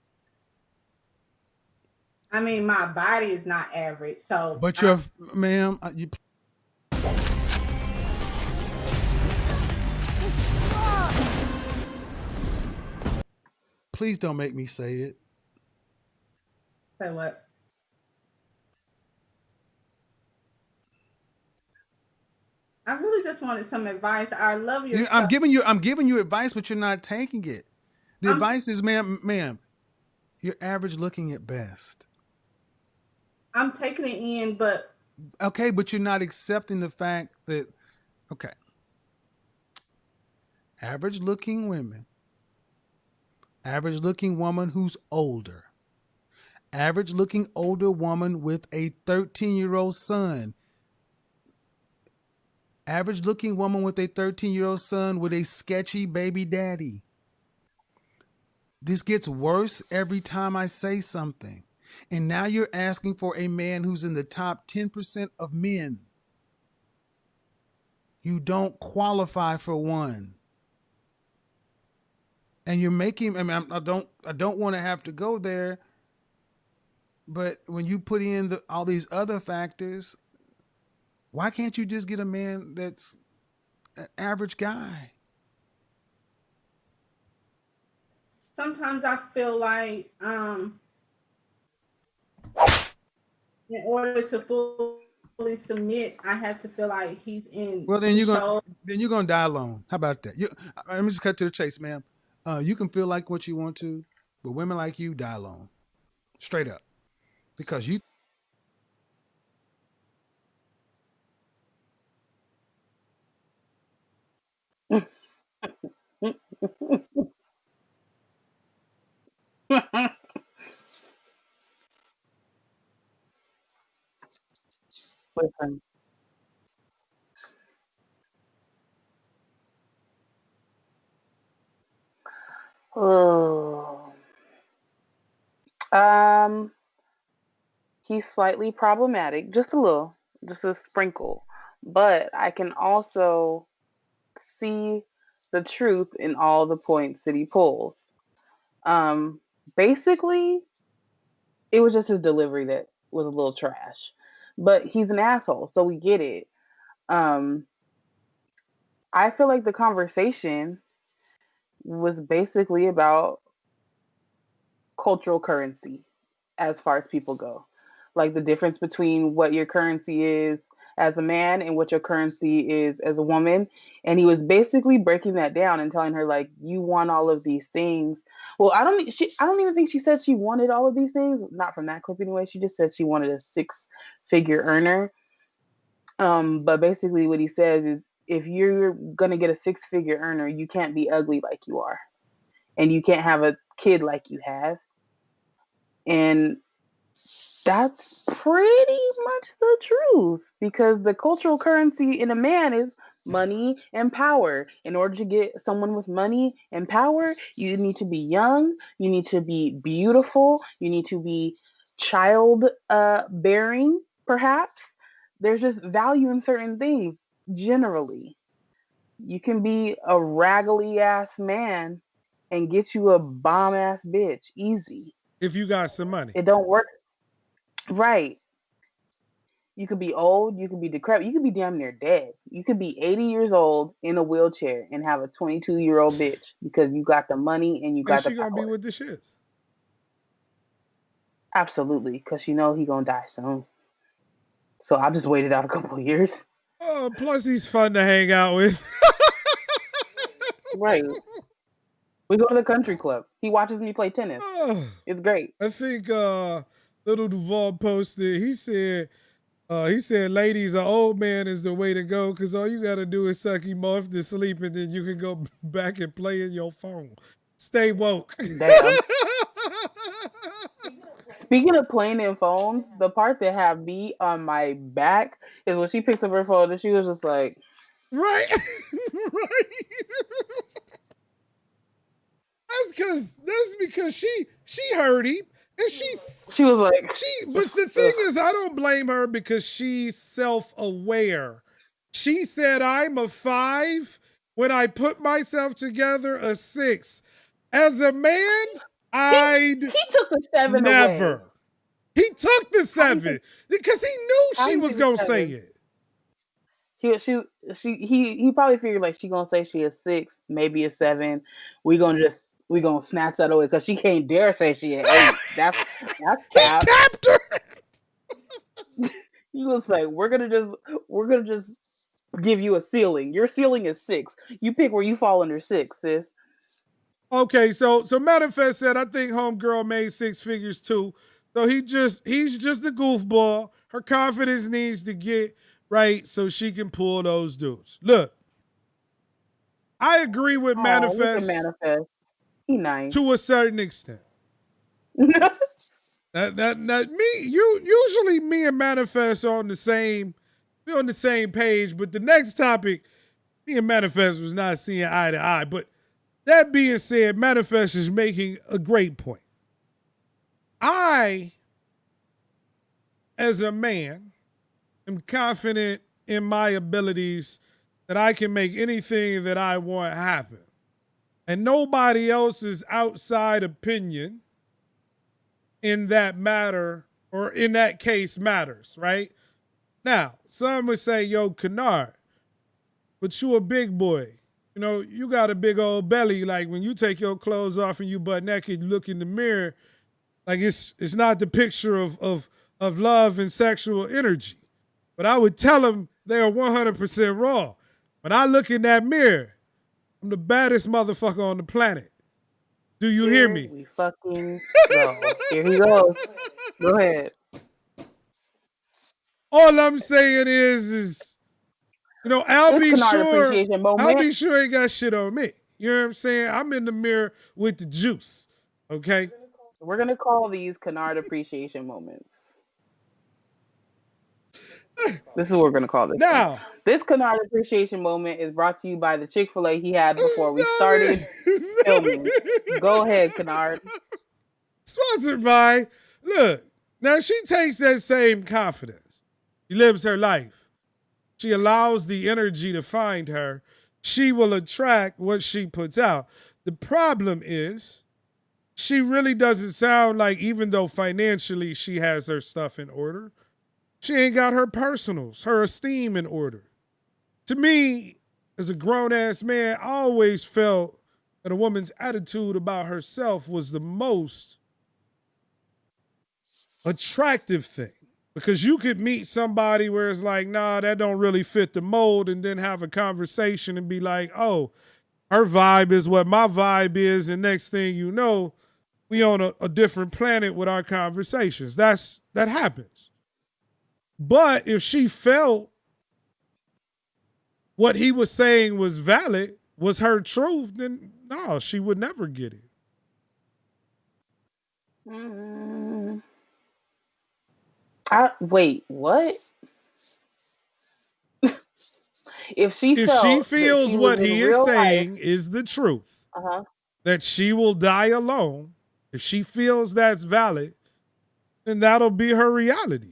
I mean, my body is not average, so. But ma'am, you. Please don't make me say it. Say what? I really just wanted some advice. I love your. I'm giving you advice, but you're not taking it. The advice is, ma'am, you're average looking at best. I'm taking it in, but. Okay, but you're not accepting the fact that, okay, average looking women, average looking woman who's older, average looking older woman with a 13-year-old son, average looking woman with a 13-year-old son with a sketchy baby daddy. This gets worse every time I say something. And now you're asking for a man who's in the top 10% of men. You don't qualify for one. And you're making, I mean, I don't want to have to go there, but when you put in all these other factors, why can't you just get a man that's an average guy? Sometimes I feel like in order to fully submit, I have to feel like he's in. Well, then you're gonna die alone. How about that? Let me just cut to the chase, ma'am. You can feel like what you want to, but women like you die alone, straight up, because you. Listen. Oh. He's slightly problematic, just a little, just a sprinkle. But I can also see the truth in all the points that he pulls. Um, Basically, it was just his delivery that was a little trash. But he's an asshole, so we get it. Um, I feel like the conversation was basically about cultural currency as far as people go. Like the difference between what your currency is as a man and what your currency is as a woman. And he was basically breaking that down and telling her, like, you want all of these things. Well, I don't even think she said she wanted all of these things. Not from that clip anyway. She just said she wanted a 6-figure earner. But basically what he says is if you're gonna get a 6-figure earner, you can't be ugly like you are. And you can't have a kid like you have. And that's pretty much the truth because the cultural currency in a man is money and power. In order to get someone with money and power, you need to be young, you need to be beautiful, you need to be child bearing, perhaps. There's just value in certain things generally. You can be a raggedy ass man and get you a bomb ass bitch easy. If you got some money. It don't work. Right. You could be old, you could be decrepit, you could be damn near dead. You could be 80 years old in a wheelchair and have a 22-year-old bitch because you got the money and you And got the she gonna be power. with the shits. Absolutely, because you know he gonna die soon. So I'll just wait it out a couple of years. Oh, plus he's fun to hang out with. Right. We go to the country club. He watches me play tennis. Oh, It's great. I think Little Duval posted. He said, ladies, an old man is the way to go because all you got to do is suck him off to sleep and then you can go back and play in your phone. Stay woke. Damn. Speaking of playing in phones, the part that had me on my back is when she picked up her phone and she was just like, right? Right. That's because she heard him and she was like, but the thing is, I don't blame her because she's self-aware. She said, I'm a 5. When I put myself together, a 6. As a man, he took the 7 never. away. He took the 7 because he knew she was gonna say it. He probably figured like she gonna say she a 6, maybe a 7. We gonna snatch that away because she can't dare say she an 8. That's cap. He capped her. He was like, we're gonna just give you a ceiling. Your ceiling is 6. You pick where you fall under 6, sis. Okay, so Manifest said, I think homegirl made 6 figures too. So he's just a goofball. Her confidence needs to get right so she can pull those dudes. Look, I agree with Manifest. He nice to a certain extent. Usually me and Manifest are on the same page, but the next topic, me and Manifest was not seeing eye to eye. But that being said, Manifest is making a great point. I, as a man, am confident in my abilities that I can make anything that I want happen. And nobody else's outside opinion in that matter or in that case matters, right? Now, some would say, yo, Kynard, but you a big boy. You know, you got a big old belly. Like when you take your clothes off and you butt naked, you look in the mirror, like it's not the picture of love and sexual energy. But I would tell them they are 100% wrong. When I look in that mirror, I'm the baddest motherfucker on the planet. Do you hear me? We fucking go. Here he goes. Go ahead. All I'm saying is, you know, I'll be sure he got shit on me. You know what I'm saying? I'm in the mirror with the juice. Okay? We're gonna call these Kynard appreciation moments. This is what we're gonna call this. Now, this Kynard appreciation moment is brought to you by the Chick-fil-A he had before we started filming. Go ahead, Kynard. Sponsored by, look, now she takes that same confidence. She lives her life. She allows the energy to find her. She will attract what she puts out. The problem is, she really doesn't sound like, even though financially she has her stuff in order, she ain't got her personals, her esteem in order. To me, as a grown-ass man, I always felt that a woman's attitude about herself was the most attractive thing. Because you could meet somebody where it's like, nah, that don't really fit the mold, and then have a conversation and be like, oh, her vibe is what my vibe is, and next thing you know, we on a different planet with our conversations. That happens. But if she felt what he was saying was valid, was her truth, then no, she would never get it. Wait, what? If she feels what he is saying is the truth, that she will die alone, if she feels that's valid, then that'll be her reality.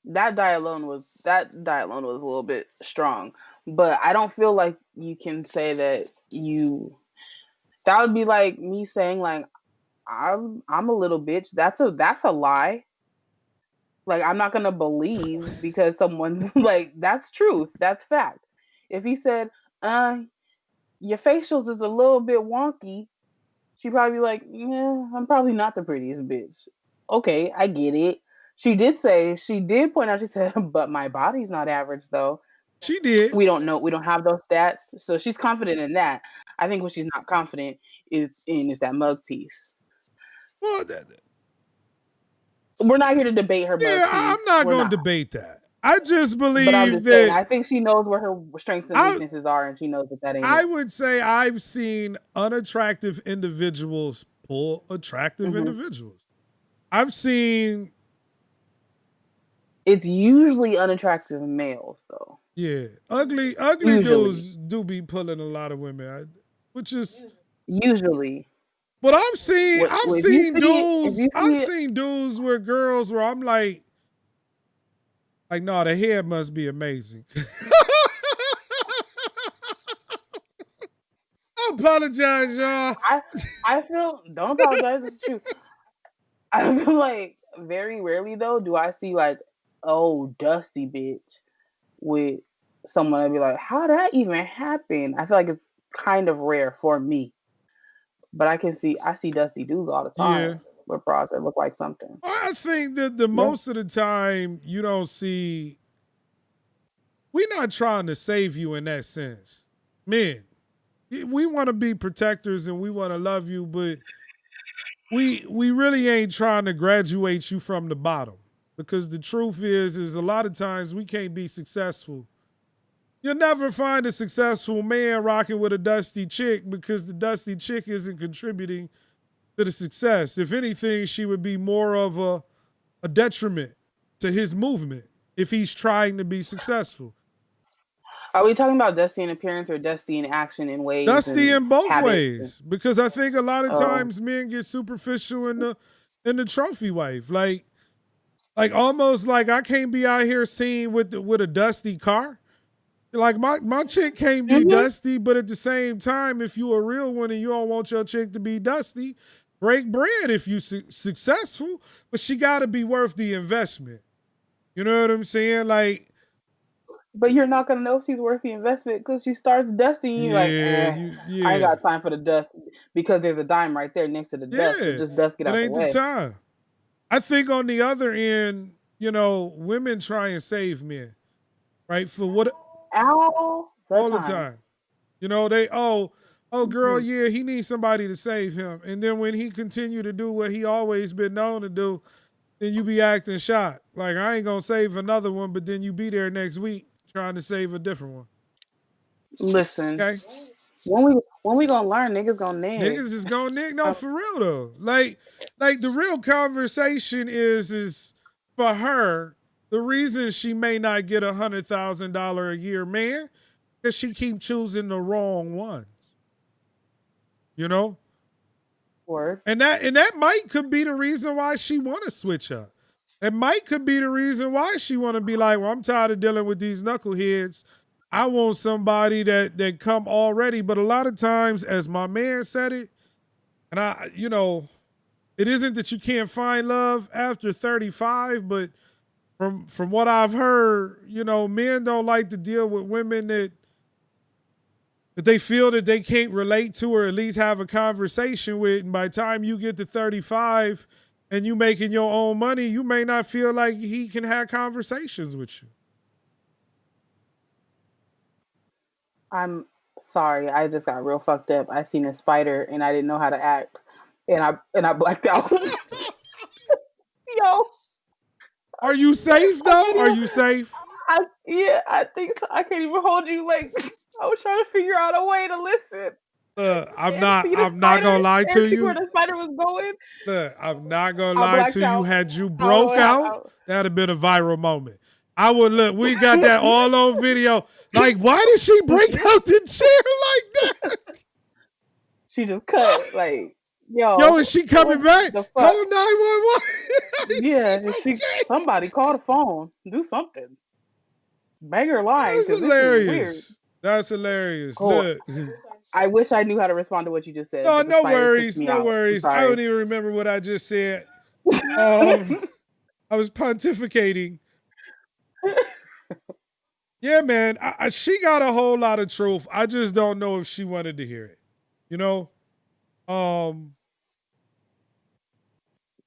That die alone was a little bit strong, but I don't feel like you can say that would be like me saying like I'm a little bitch. That's a lie. Like, I'm not gonna believe because someone like that's truth. That's fact. If he said, your facials is a little bit wonky, she'd probably be like, yeah, I'm probably not the prettiest bitch. Okay, I get it. She did point out, she said, but my body's not average though. She did. We don't know. We don't have those stats. So she's confident in that. I think what she's not confident is that mug piece. Well, we're not here to debate her mug piece. I'm not going to debate that. I just believe but I'm just that saying, I think she knows where her strengths and weaknesses are, and she knows that ain't I it. would say I've seen unattractive individuals pull attractive individuals. I've seen. It's usually unattractive males, though. Yeah, ugly dudes do be pulling a lot of women, which is usually. But I've seen dudes with girls where I'm like, no, the hair must be amazing. I apologize, y'all. I feel, don't apologize, it's true. I feel like very rarely though do I see like, oh, dusty bitch with someone and be like, how did that even happen? I feel like it's kind of rare for me. But I see dusty dudes all the time with bras that look like something. I think that the most of the time you don't see. We're not trying to save you in that sense. Men, we want to be protectors and we want to love you, but we really ain't trying to graduate you from the bottom. Because the truth is a lot of times we can't be successful. You'll never find a successful man rocking with a dusty chick because the dusty chick isn't contributing to the success. If anything, she would be more of a detriment to his movement if he's trying to be successful. Are we talking about dusty in appearance or dusty in action in ways? Dusty in both ways. Because I think a lot of times men get superficial in the trophy wife. Like almost like I can't be out here seen with a dusty car. Like my chick can't be dusty, but at the same time, if you a real one and you don't want your chick to be dusty, break bread if you successful, but she got to be worth the investment. You know what I'm saying? Like, but you're not gonna know if she's worth the investment because she starts dusting. You're like, I ain't got time for the dust because there's a dime right there next to the dust. So just dust get out the way. It ain't the time. I think on the other end, women try and save men, right? For what? All the time. They girl, he needs somebody to save him. And then when he continue to do what he always been known to do, then you be acting shot. Like, I ain't gonna save another one, but then you be there next week trying to save a different one. Listen. Okay. When we gonna learn, niggas gonna nig. Niggas is gonna nig. No, for real though. Like the real conversation is for her. The reason she may not get $100,000 a year man is she keep choosing the wrong ones. Word. And that might could be the reason why she want to switch up. It might could be the reason why she want to be like, well, I'm tired of dealing with these knuckleheads. I want somebody that come already. But a lot of times, as my man said it, and it isn't that you can't find love after 35, but from what I've heard, men don't like to deal with women that they feel that they can't relate to or at least have a conversation with. And by the time you get to 35 and you making your own money, you may not feel like he can have conversations with you. I'm sorry, I just got real fucked up. I seen a spider and I didn't know how to act, and I blacked out. Yo. Are you safe though? Are you safe? I think so. I can't even hold you. Like, I was trying to figure out a way to listen. I'm not gonna lie to you. Where the spider was going. I'm not gonna lie to you. Had you broke out, that'd have been a viral moment. I would look. We got that all on video. Like, why did she break out the chair like that? She just cut. Like, yo, is she coming back? Call 911. Yeah, somebody call the phone. Do something. Bang her line. That's hilarious. That's hilarious. Look. I wish I knew how to respond to what you just said. No worries. No worries. I don't even remember what I just said. I was pontificating. Yeah, man. She got a whole lot of truth. I just don't know if she wanted to hear it. You know?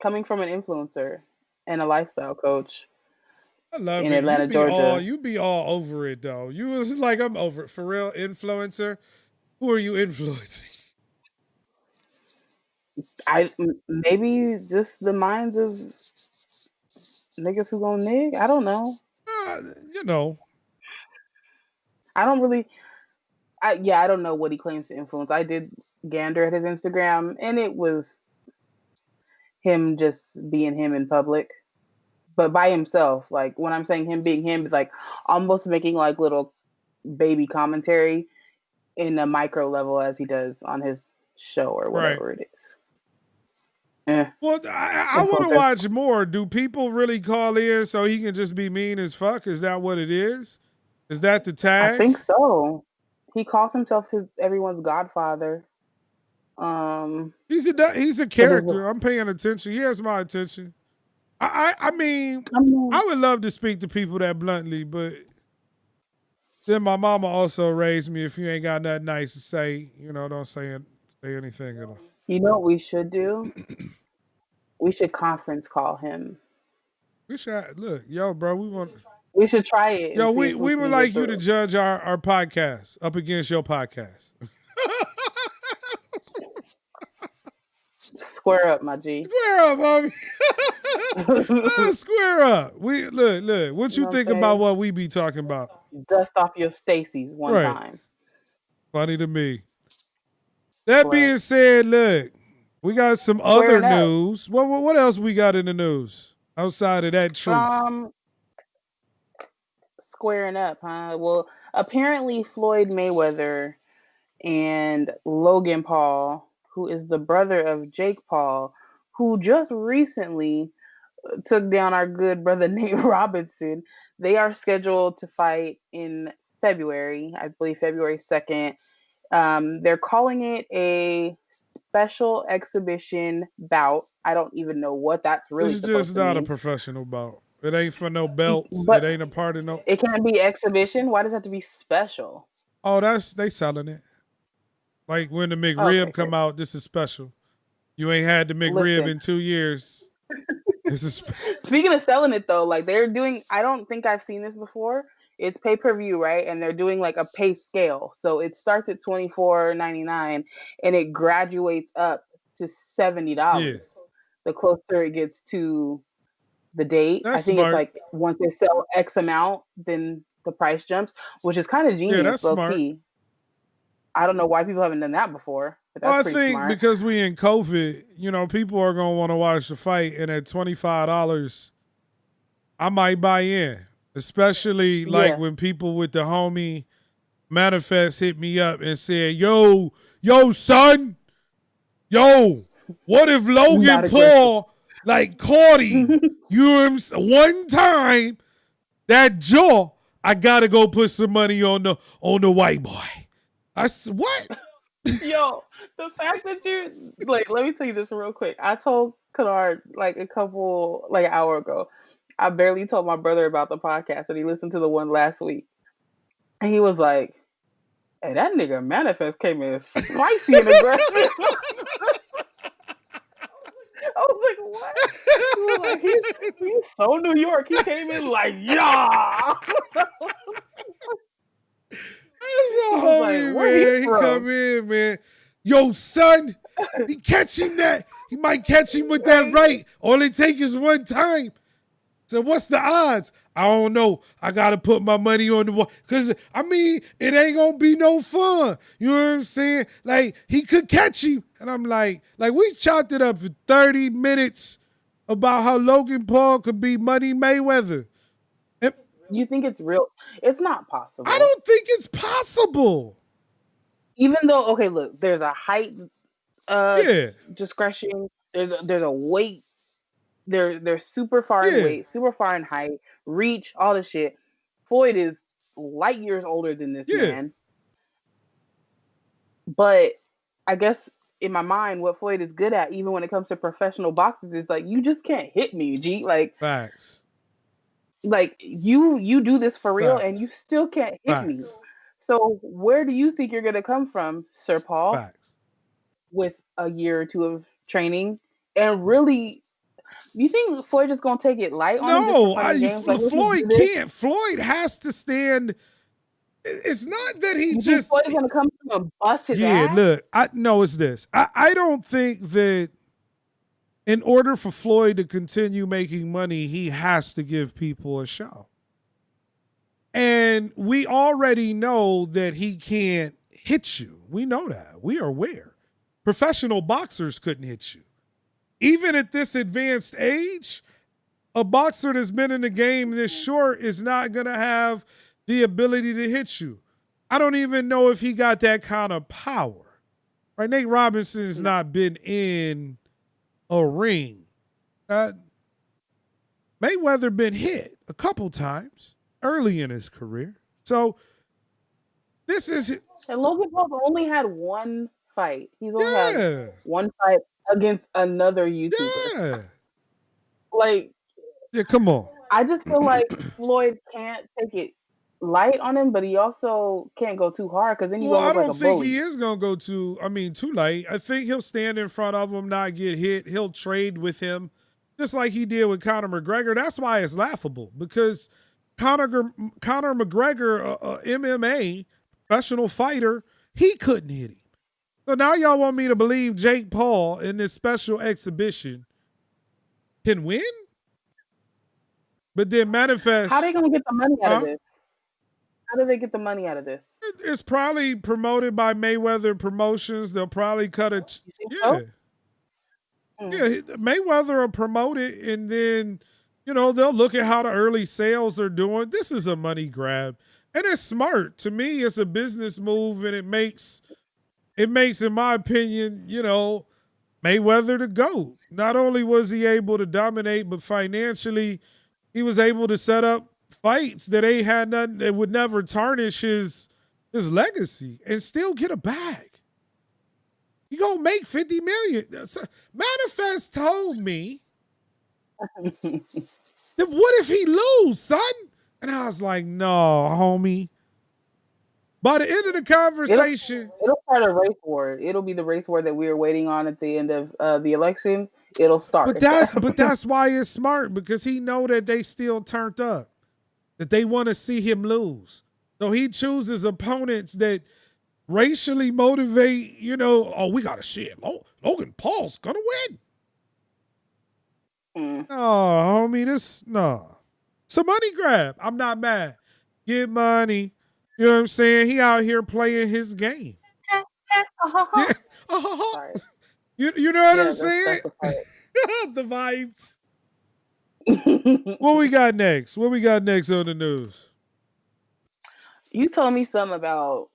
Coming from an influencer and a lifestyle coach I love in it. Atlanta, Georgia. You be all over it though. You was like, I'm over it. For real, influencer. Who are you influencing? Maybe just the minds of niggas who gon' nig. I don't know. You know. I don't really. I don't know what he claims to influence. I did gander at his Instagram, and it was him just being him in public, but by himself. Like when I'm saying him being him, it's like almost making like little baby commentary in a micro level as he does on his show or whatever it is. Well, I want to watch more. Do people really call in so he can just be mean as fuck? Is that what it is? Is that the tag? I think so. He calls himself everyone's godfather. He's a character. I'm paying attention. He has my attention. I mean, I would love to speak to people that bluntly, but then my mama also raised me, if you ain't got nothing nice to say, don't say anything at all. You know what we should do? We should conference call him. We should look, yo, bro. We should try it. Yo, we would like you to judge our podcast up against your podcast. Square up, my G. Square up, homie. Square up. We look. What you think about what we be talking about? Dust off your Stacy's one time. Funny to me. That being said, look, we got some other news. What else we got in the news outside of that truth? Squaring up, huh? Well, apparently Floyd Mayweather and Logan Paul, who is the brother of Jake Paul, who just recently took down our good brother Nate Robinson, they are scheduled to fight in February, I believe February 2nd. They're calling it a special exhibition bout. I don't even know what that's really supposed to mean. It's just not a professional bout. It ain't for no belts. It ain't a part of no. It can't be exhibition. Why does it have to be special? Oh, they selling it. Like when the McRib come out, this is special. You ain't had the McRib in 2 years. This is Speaking of selling it though, like they're doing. I don't think I've seen this before. It's pay-per-view, right? And they're doing like a pay scale. So it starts at $24.99 and it graduates up to $70. Yeah. The closer it gets to the date. I think it's like once they sell X amount, then the price jumps, which is kind of genius. Yeah, that's smart. Key. I don't know why people haven't done that before. But that's I think smart. Because we in COVID, people are gonna want to watch the fight, and at $25, I might buy in. Especially like when people with the homie Manifest hit me up and said, yo, son, what if Logan Paul like caught him? One time, that jaw, I gotta go put some money on the white boy. I said, what? Yo, the fact that you like, let me tell you this real quick. I told Kynard like an hour ago. I barely told my brother about the podcast, and he listened to the one last week. And he was like, hey, that nigga Manifest came in spicy and aggressive. I was like, what? He was like, he's so New York. He came in like, yeah. That's a homie, man. He come in, man. Yo, son, he catch him that. He might catch him with that right. All it take is one time. So what's the odds? I don't know. I got to put my money on the one. Because, it ain't going to be no fun. You know what I'm saying? Like, he could catch him. And I'm like, we chopped it up for 30 minutes about how Logan Paul could be Money Mayweather. You think it's real? It's not possible. I don't think it's possible. Even though, okay, look, there's a height discretion. There's a weight. They're super far in weight, super far in height, reach, all this shit. Floyd is light years older than this man. But I guess in my mind, what Floyd is good at, even when it comes to professional boxers, is like, you just can't hit me, G. Facts. Like you do this for real, Facts. and you still can't hit me. Facts. So where do you think you're gonna come from, Sir Paul, Facts. with a year or two of training? And really, you think Floyd just gonna take it light on him just for No, fun and games? Like, let's just do Floyd this? can't. Floyd has to stand. It's not that he You think just. Floyd's gonna come to him and bust his Yeah, ass? look, it's this. I don't think that in order for Floyd to continue making money, he has to give people a show. And we already know that he can't hit you. We know that. We are aware. Professional boxers couldn't hit you. Even at this advanced age, a boxer that's been in the game this short is not going to have the ability to hit you. I don't even know if he got that kind of power. Right? Nate Robinson's not been in a ring. Mayweather been hit a couple times early in his career. So this is... And Logan Paul only had one fight. He's only Yeah. had one fight against another YouTuber. Yeah. Like, Yeah, come on. I just feel like Floyd can't take it light on him, but he also can't go too hard because then he's Well, gonna I look like don't a think bully. he is going to go too light. I think he'll stand in front of him, not get hit. He'll trade with him, just like he did with Conor McGregor. That's why it's laughable, because Conor McGregor, MMA, professional fighter, he couldn't hit him. So now y'all want me to believe Jake Paul in this special exhibition can win? But then manifest... How are they gonna get the money out of this? How do they get the money out of this? It's probably promoted by Mayweather Promotions. They'll probably cut a... You think Yeah. so? Yeah, Mayweather will promote it, and then, they'll look at how the early sales are doing. This is a money grab, and it's smart. To me, it's a business move, and it makes, in my opinion, Mayweather the GOAT. Not only was he able to dominate, but financially, he was able to set up fights that ain't had nothing that would never tarnish his legacy and still get a bag. You gonna make $50 million. Manifest told me that what if he lose, son? And I was like, no, homie. By the end of the conversation, it'll start a race war. It'll be the race war that we were waiting on at the end of the election. It'll start. But that's why it's smart, because he know that they still turned up, that they want to see him lose. So he chooses opponents that racially motivate, we got to see it. Logan Paul's going to win. No, homie, no. It's a money grab. I'm not mad. Get money. You know what I'm saying? He out here playing his game. Yeah. Sorry. You know what I'm saying? The vibes. What we got next? What we got next on the news? You told me something about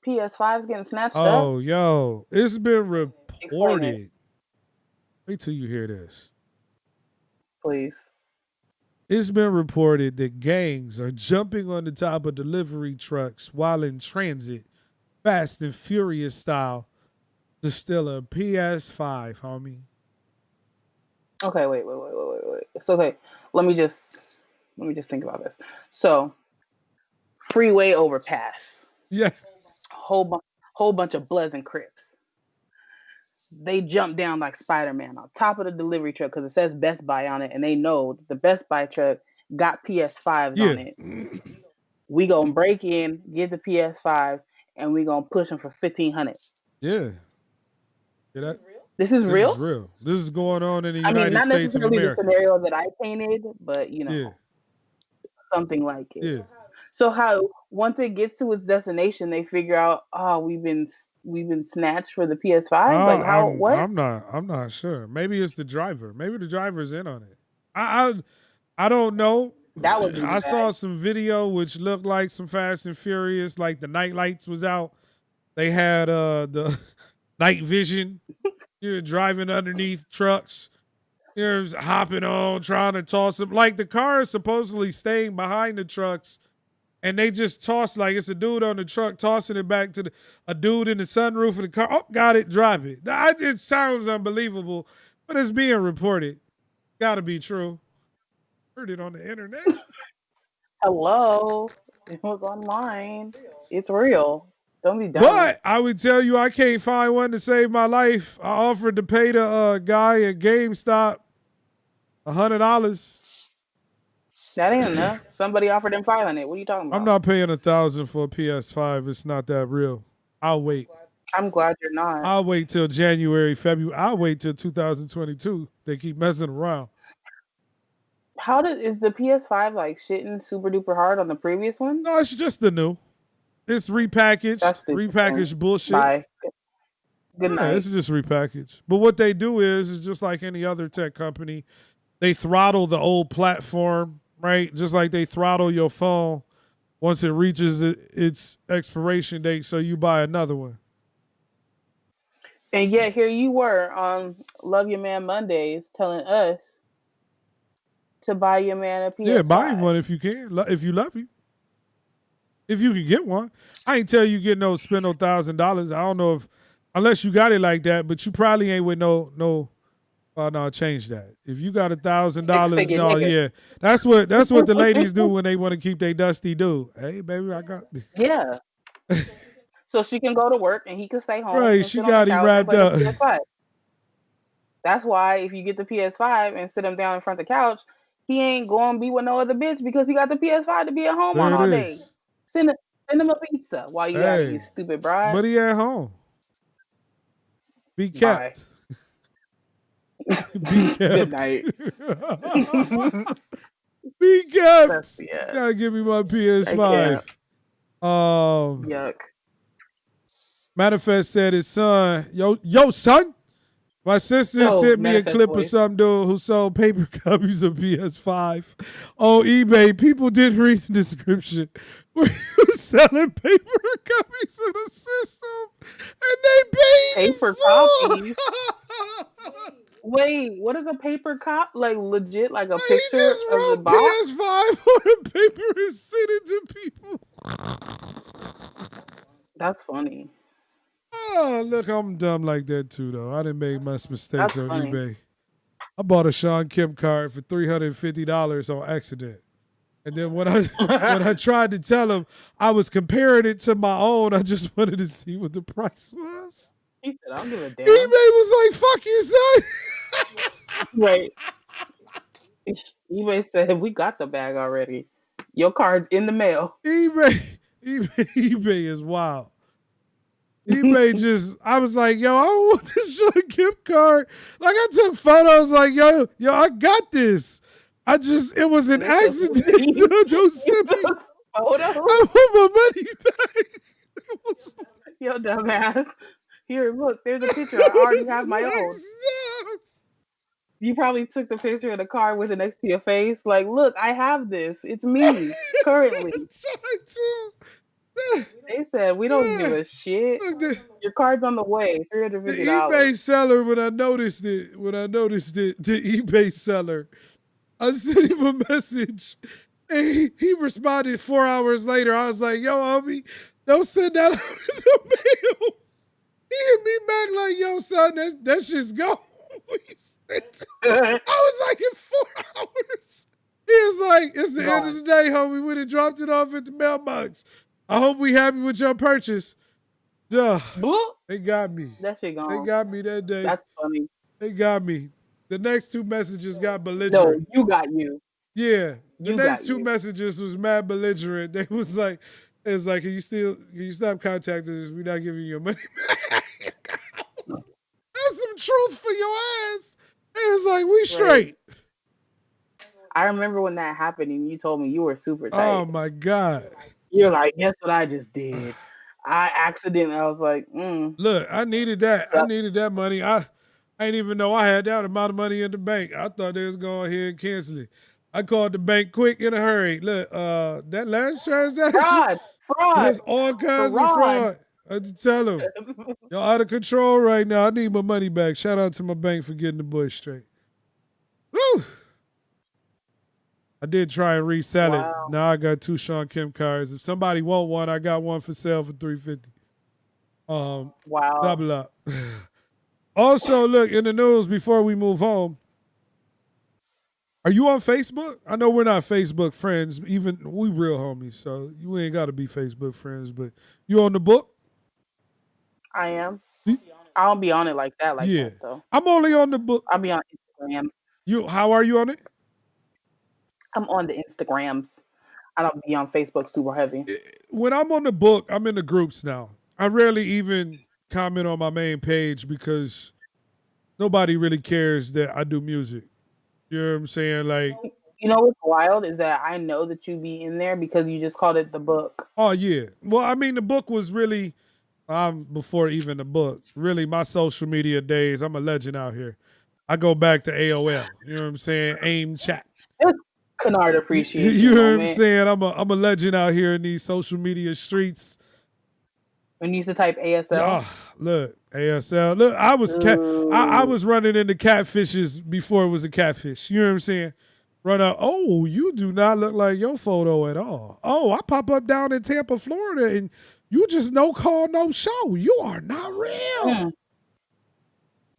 PS5s getting snatched up. Oh, yo. It's been reported. Wait till you hear this. Please. It's been reported that gangs are jumping on the top of delivery trucks while in transit, Fast and Furious style, to steal a PS5, homie. Okay, wait. It's okay. Let me just think about this. So, freeway overpass. Yeah. Whole bunch of Bloods and Crips. They jump down like Spider-Man on top of the delivery truck because it says Best Buy on it, and they know that the Best Buy truck got PS5s on it. We gonna break in, get the PS5s, and we gonna push them for $1,500. Yeah. That, this is real? This is real. This is going on in the United not States of necessarily America. the scenario that I painted, but something like it. Yeah. So how once it gets to its destination, they figure out, we've been snatched for the PS5. Like how? What? I'm not sure. Maybe it's the driver. Maybe the driver's in on it. I don't know. That was. I saw some video which looked like some Fast and Furious, like the night lights was out. They had the night vision. You're driving underneath trucks. You're hopping on, trying to toss them. Like the car is supposedly staying behind the trucks and they just toss like it's a dude on the truck tossing it back to a dude in the sunroof of the car. Oh, got it, drive it. It sounds unbelievable, but it's being reported. Gotta be true. Heard it on the internet. Hello. It was online. It's real. Don't be dumb. But I would tell you, I can't find one to save my life. I offered to pay the guy at GameStop $100. That ain't enough. Somebody offered him filing it. What are you talking about? I'm not paying $1,000 for a PS5. It's not that real. I'll wait. I'm glad you're not. I'll wait till January, February. I'll wait till 2022. They keep messing around. Is the PS5 like shitting super duper hard on the previous one? No, it's just the new. It's repackaged. Repackaged bullshit. Bye. Good night. It's just repackaged. But what they do is just like any other tech company, they throttle the old platform, right? Just like they throttle your phone once it reaches its expiration date, so you buy another one. And yet here you were on Love Your Man Mondays telling us to buy your man a PS5. Yeah, buy him one if you can, if you love him. If you can get one. I ain't tell you get spend no $1,000. I don't know unless you got it like that, but you probably ain't with no, change that. If you got $1,000, no, yeah. That's what the ladies do when they want to keep their dusty dude. Hey, baby, I got this. Yeah. So she can go to work and he can stay home. Right, she got him wrapped up. That's why if you get the PS5 and sit him down in front of the couch, he ain't going to be with no other bitch because he got the PS5 to be at home on all day. Send him a pizza while you at it, you stupid bride. But he at home. Be kept. Be kept. Good night. Be kept. Gotta give me my PS5. Yuck. Manifest said his son, yo, son. My sister sent me a clip of some dude who sold paper copies of PS5 on eBay. People didn't read the description. Where he was selling paper copies of the system, and they paid paper copies. Wait, what is a paper cop? Like legit, like a picture of the box? PS5 on the paper and sent it to people. That's funny. Oh, look, I'm dumb like that too, though. I didn't make much mistakes on eBay. I bought a Sean Kemp card for $350 on accident. And then when I tried to tell him I was comparing it to my own, I just wanted to see what the price was. He said, I don't give a damn. eBay was like, fuck you, son. Right. eBay said, we got the bag already. Your card's in the mail. eBay is wild. eBay I was like, yo, I don't want this Sean Kemp card. Like, I took photos like, yo, I got this. It was an accident. Don't send me. I want my money back. Yo, dumbass. Here, look, there's a picture. I already have my own. Stop. You probably took the picture of the car with it next to your face. Like, look, I have this. It's me, currently. They said, we don't give a shit. Your card's on the way, $350. The eBay seller, when I noticed it, the eBay seller, I sent him a message, and he responded 4 hours later. I was like, yo, homie, don't send that out in the mail. He hit me back like, yo, son, that shit's gone. I was like, in 4 hours. He was like, it's the end of the day, homie. We done dropped it off at the mailbox. I hope we happy with your purchase. Duh. They got me. That shit gone. They got me that day. That's funny. They got me. The next two messages got belligerent. No, you got you. Yeah. The next two messages was mad belligerent. They was like, can you stop contacting us? We're not giving you your money back. That's some truth for your ass. It was like, we straight. I remember when that happened and you told me you were super tight. Oh my God. You're like, guess what I just did? I was like, Look, I needed that. I needed that money. I didn't even know I had that amount of money in the bank. I thought they was going ahead and cancel it. I called the bank quick in a hurry. Look, that last transaction. Fraud. There's all kinds of fraud. I had to tell them, y'all out of control right now. I need my money back. Shout out to my bank for getting the bush straight. Woo! I did try and resell it. Wow. Now I got 2 Sean Kemp cards. If somebody want one, I got one for sale for $350. Wow. Double up. Also, look, in the news before we move home, are you on Facebook? I know we're not Facebook friends, even we real homies, so you ain't got to be Facebook friends, but you on the book? I am. I don't be on it like that, though. I'm only on the book. I'll be on Instagram. How are you on it? I'm on the Instagrams. I don't be on Facebook super heavy. When I'm on the book, I'm in the groups now. I rarely even comment on my main page because nobody really cares that I do music. You know what I'm saying? Like, you know what's wild is that I know that you be in there because you just called it the book. Oh yeah. Well, I mean, the book was really before even the book. Really, my social media days. I'm a legend out here. I go back to AOL. You know what I'm saying? AIM chat. Kynard appreciation. You know what I'm saying? I'm a legend out here in these social media streets. When you used to type ASL. Oh, look, ASL. Look, I was running into catfishes before it was a catfish. You know what I'm saying? Run up. Oh, you do not look like your photo at all. Oh, I pop up down in Tampa, Florida, and you just no call, no show. You are not real.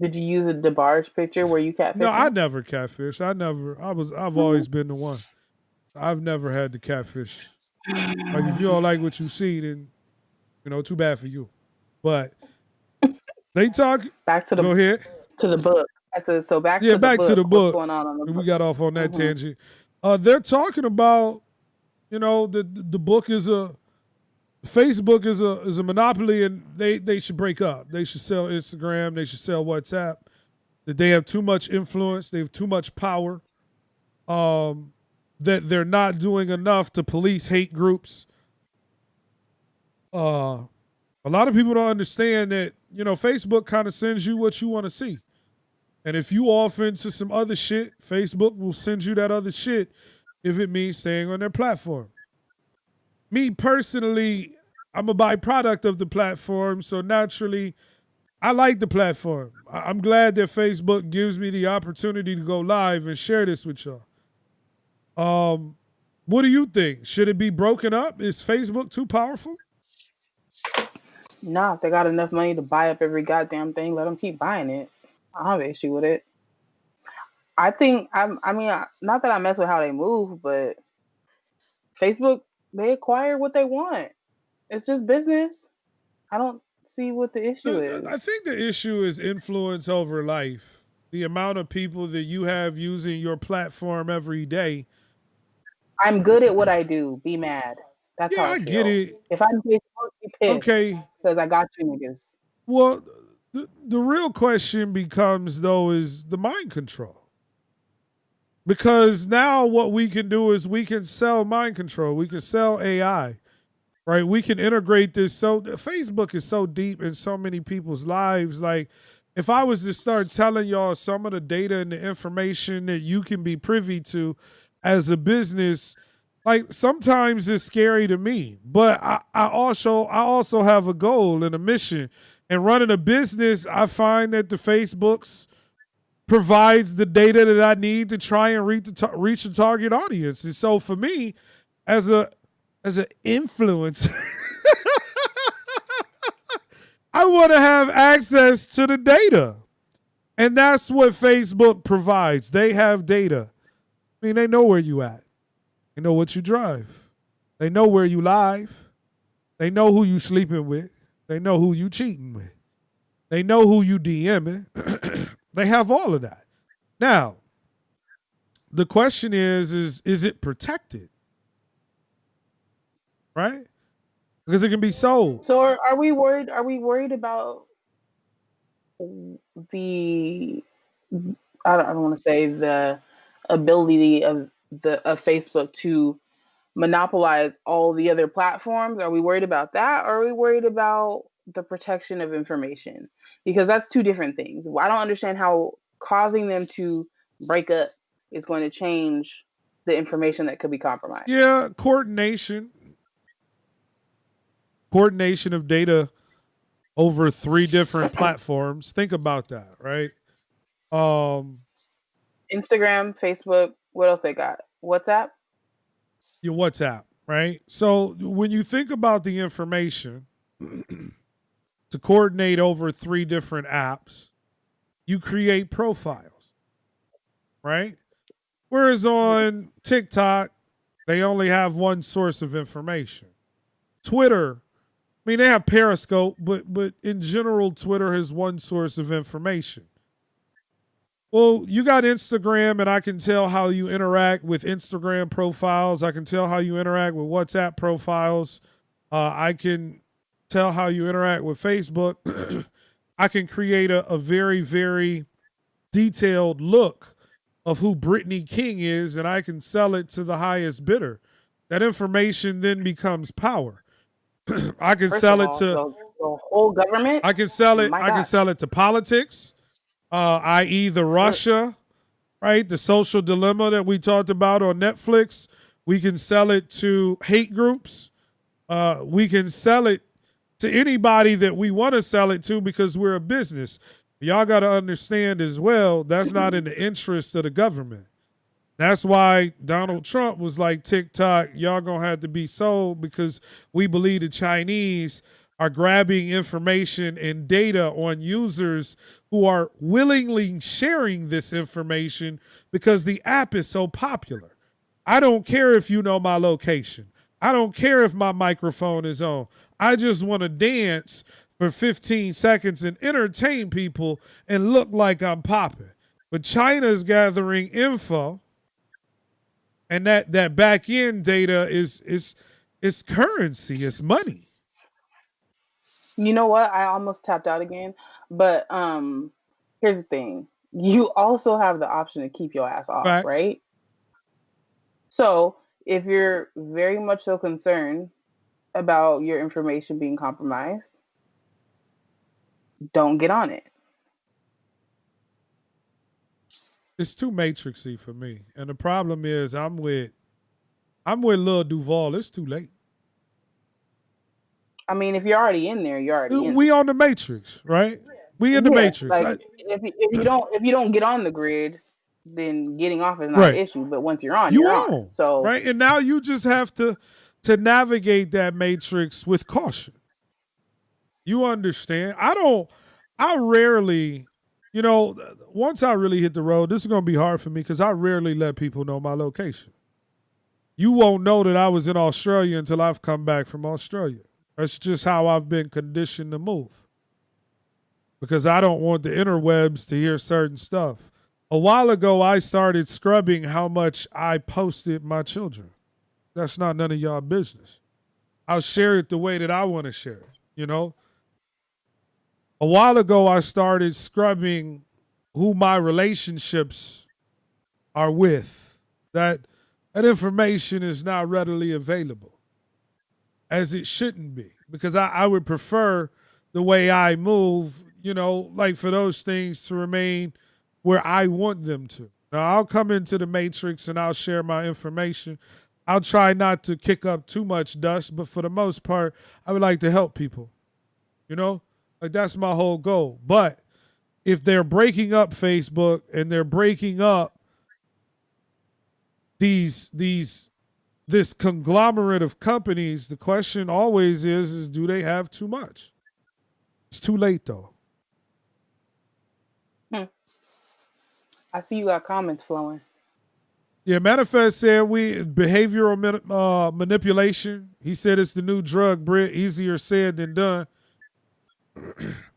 Did you use a DeBarge picture where you catfish? No, I never catfish. I've always been the one. I've never had to catfish. Like, if you don't like what you see, then too bad for you. But they talk. Back to the go ahead to the book. I said so. Back to the book. What's going on the book? We got off on that tangent. They're talking about, the book is Facebook is a monopoly, and they should break up. They should sell Instagram. They should sell WhatsApp. That they have too much influence. They have too much power. That they're not doing enough to police hate groups. A lot of people don't understand that, Facebook kind of sends you what you want to see. And if you off into some other shit, Facebook will send you that other shit if it means staying on their platform. Me personally, I'm a byproduct of the platform, so naturally, I like the platform. I'm glad that Facebook gives me the opportunity to go live and share this with y'all. What do you think? Should it be broken up? Is Facebook too powerful? Nah, if they got enough money to buy up every goddamn thing, let them keep buying it. I don't have an issue with it. I think, I mean, not that I mess with how they move, but Facebook, they acquire what they want. It's just business. I don't see what the issue is. I think the issue is influence over life. The amount of people that you have using your platform every day. I'm good at what I do. Be mad. That's how I get it. If I'm Facebook, be pissed. Okay. Because I got you niggas. Well, the real question becomes, though, is the mind control. Because now what we can do is we can sell mind control. We can sell AI, right? We can integrate this. So Facebook is so deep in so many people's lives. Like, if I was to start telling y'all some of the data and the information that you can be privy to as a business, like, sometimes it's scary to me. But I also have a goal and a mission. And running a business, I find that the Facebooks provides the data that I need to try and reach the target audience. And so for me, as an influencer, I want to have access to the data. And that's what Facebook provides. They have data. I mean, they know where you at. They know what you drive. They know where you live. They know who you sleeping with. They know who you cheating with. They know who you DMing. They have all of that. Now, the question is it protected? Right? Because it can be sold. So are we worried? Are we worried about the? I don't want to say the ability of Facebook to monopolize all the other platforms. Are we worried about that, or are we worried about the protection of information? Because that's two different things. I don't understand how causing them to break up is going to change the information that could be compromised. Yeah, coordination of data over 3 different platforms. Think about that, right? Instagram, Facebook, what else they got? WhatsApp? your WhatsApp, right? So when you think about the information to coordinate over 3 different apps, you create profiles, right? Whereas on TikTok, they only have one source of information. Twitter, I mean, they have Periscope, but in general, Twitter has one source of information. Well, you got Instagram, and I can tell how you interact with Instagram profiles. I can tell how you interact with WhatsApp profiles. I can tell how you interact with Facebook. I can create a very, very detailed look of who Brittany King is, and I can sell it to the highest bidder. That information then becomes power. I can First sell of it all, to the whole government. I can sell it. My I can God. sell it to politics, i.e., the Russia, right? The social dilemma that we talked about on Netflix. We can sell it to hate groups. We can sell it to anybody that we want to sell it to because we're a business. Y'all got to understand as well, that's not in the interest of the government. That's why Donald Trump was like, TikTok, y'all going to have to be sold because we believe the Chinese are grabbing information and data on users who are willingly sharing this information because the app is so popular. I don't care if you know my location. I don't care if my microphone is on. I just want to dance for 15 seconds and entertain people and look like I'm popping. But China's gathering info, and that back end data is currency, it's money. You know what? I almost tapped out again, but here's the thing: you also have the option to keep your ass off, Facts. right? So if you're very much so concerned about your information being compromised, don't get on it. It's too matrixy for me. And the problem is I'm with Lil Duval. It's too late. I mean, if you're already in there, you're already in. We on the matrix, right? We in the matrix. Like if you don't get on the grid, then getting off is not Right. an issue. But once you're on, You you're on. on. So right. And now you just have to navigate that matrix with caution. You understand? I rarely, once I really hit the road, this is going to be hard for me because I rarely let people know my location. You won't know that I was in Australia until I've come back from Australia. That's just how I've been conditioned to move. Because I don't want the interwebs to hear certain stuff. A while ago, I started scrubbing how much I posted my children. That's not none of y'all business. I'll share it the way that I want to share it, A while ago, I started scrubbing who my relationships are with. That information is not readily available, as it shouldn't be, because I would prefer the way I move, like for those things to remain where I want them to. Now, I'll come into the matrix and I'll share my information. I'll try not to kick up too much dust, but for the most part, I would like to help people, Like that's my whole goal. But if they're breaking up Facebook and they're breaking up this conglomerate of companies, the question always is do they have too much? It's too late though. I see you got comments flowing. Yeah, Manifest said behavioral manipulation. He said it's the new drug, Britt. Easier said than done.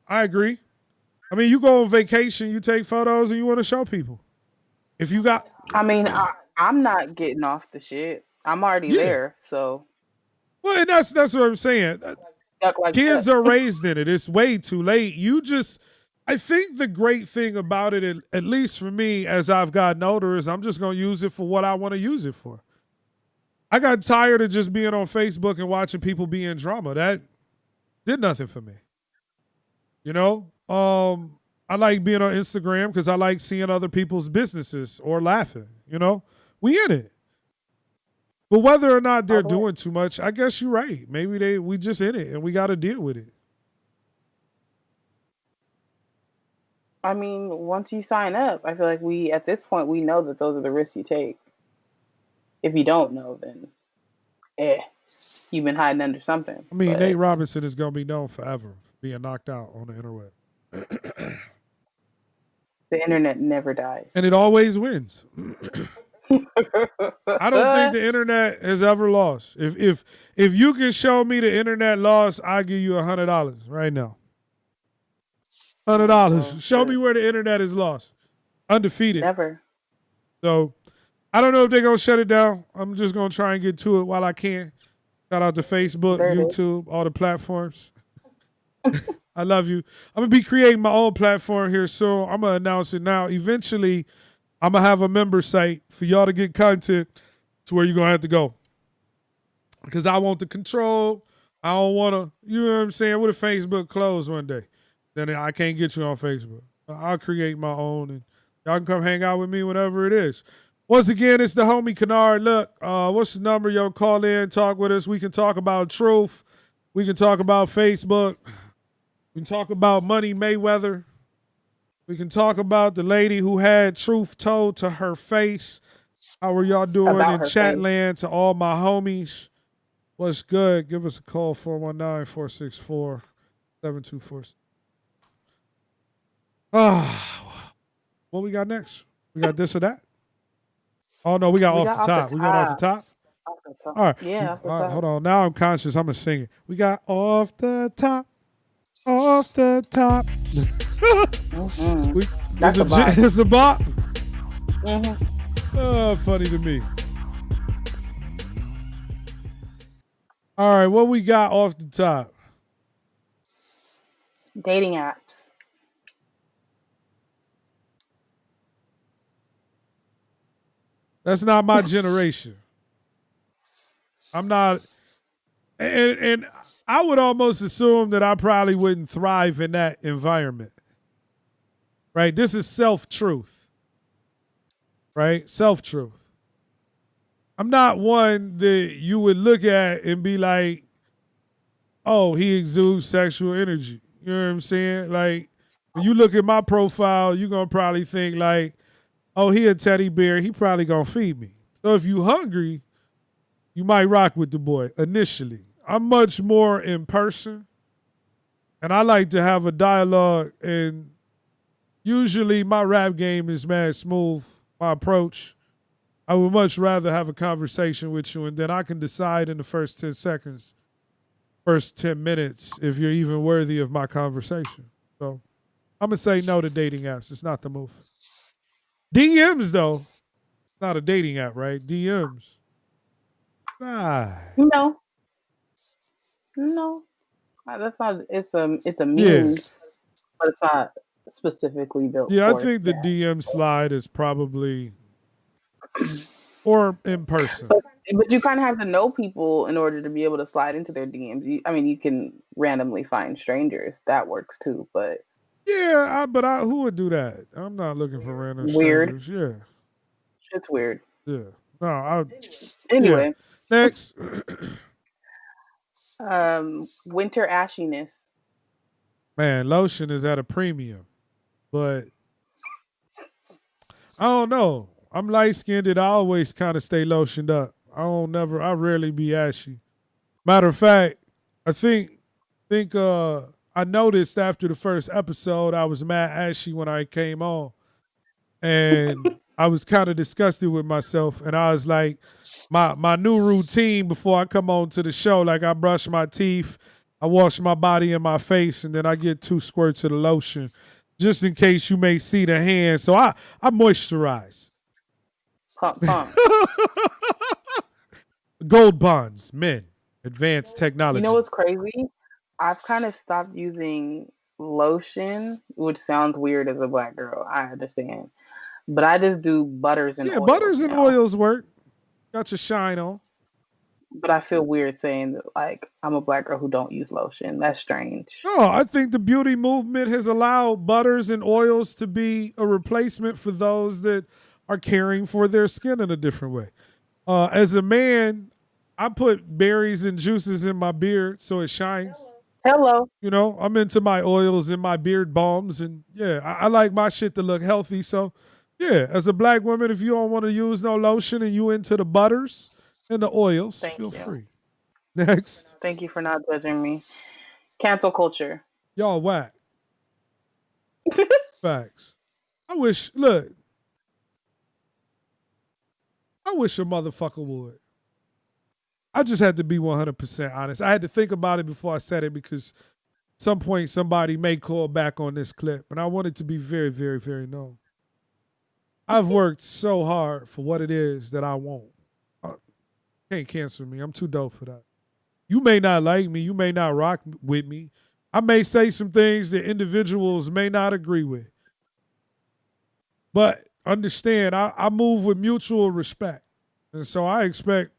I agree. I mean, you go on vacation, you take photos, and you want to show people. If you got, I mean, I'm not getting off the shit. I'm already there, so. Well, and that's what I'm saying. Like Kids that. are raised in it. It's way too late. I think the great thing about it, at least for me, as I've gotten older, is I'm just going to use it for what I want to use it for. I got tired of just being on Facebook and watching people be in drama. That did nothing for me. I like being on Instagram because I like seeing other people's businesses or laughing. We in it. But whether or not they're doing too much, I guess you're right. Maybe we just in it and we got to deal with it. I mean, once you sign up, I feel like at this point, we know that those are the risks you take. If you don't know, then you've been hiding under something. I mean, but Nate Robinson is gonna be known forever for being knocked out on the interweb. the internet never dies. And it always wins. I don't think the internet has ever lost. If you can show me the internet lost, I give you $100 right now. $100. Show me where the internet is lost. Undefeated. Never. So I don't know if they're gonna shut it down. I'm just gonna try and get to it while I can. Shout out to Facebook, YouTube, all the platforms. I love you. I'm gonna be creating my own platform here soon. I'm gonna announce it now. Eventually, I'm gonna have a member site for y'all to get content to where you're gonna have to go. Because I want the control. I don't wanna, you know what I'm saying? What if Facebook closed one day? Then I can't get you on Facebook. I'll create my own and y'all can come hang out with me whenever it is. Once again, it's the homie Kynard. Look, what's the number? Yo, call in, talk with us. We can talk about truth. We can talk about Facebook. We can talk about Money Mayweather. We can talk about the lady who had truth told to her face. How are y'all doing About in her chat face. land? To all my homies, what's good? Give us a call, 419-464-7246. What we got next? We got this or that? Oh, no, we got off the top. We got off the top? Off the top. All right. Yeah, off the All right, top. hold on. Now I'm conscious. I'm going to sing it. We got off the top. Off the top. Mm-hmm. That's a bop. It's a bop. Mm-hmm. Oh, funny to me. All right, what we got off the top? Dating apps. That's not my generation. I'm not, and I would almost assume that I probably wouldn't thrive in that environment. Right? This is self-truth. Right? Self-truth. I'm not one that you would look at and be like, oh, he exudes sexual energy. You know what I'm saying? Like, when you look at my profile, you're going to probably think like, oh, he a teddy bear. He probably going to feed me. So if you hungry, you might rock with the boy initially. I'm much more in person, and I like to have a dialogue, and usually my rap game is mad smooth, my approach. I would much rather have a conversation with you, and then I can decide in the first 10 seconds, first 10 minutes, if you're even worthy of my conversation. So I'm going to say no to dating apps. It's not the move. DMs, though, not a dating app, right? DMs. Nah. No. That's not. It's a means, but it's not specifically built. Yeah, I for think the that. DM slide is probably or in person. But you kind of have to know people in order to be able to slide into their DMs. You can randomly find strangers. That works too, but Yeah, but who would do that? I'm not looking for random Weird. strangers. it's weird. Yeah. No, Anyway, next. winter ashiness. Man, lotion is at a premium. But I don't know. I'm light-skinned and I always kind of stay lotioned up. I rarely be ashy. Matter of fact, I think I noticed after the first episode I was mad ashy when I came on. And I was kind of disgusted with myself. And I was like, my new routine before I come on to the show, like I brush my teeth, I wash my body and my face, and then I get 2 squirts of the lotion, just in case you may see the hand. So I moisturize. Pump. Gold bonds, men, advanced technology. You know what's crazy? I've kind of stopped using lotion, which sounds weird as a black girl. I understand. But I just do butters and oils. Butters and now. oils work. Got your shine on. But I feel weird saying that, like, I'm a black girl who don't use lotion. That's strange. No, I think the beauty movement has allowed butters and oils to be a replacement for those that are caring for their skin in a different way. As a man, I put berries and juices in my beard so it shines. Hello. You know, I'm into my oils and my beard balms, and yeah, I like my shit to look healthy. So yeah, as a black woman, if you don't want to use no lotion and you into the butters and the oils. Thank Feel you. free. Next. Thank you for not judging me. Cancel culture. Y'all whack. Facts. I wish a motherfucker would. I just had to be 100% honest. I had to think about it before I said it because at some point somebody may call back on this clip, and I want it to be very, very, very known. I've worked so hard for what it is that I want. Can't cancel me. I'm too dope for that. You may not like me. You may not rock with me. I may say some things that individuals may not agree with. But understand, I move with mutual respect. And so I expect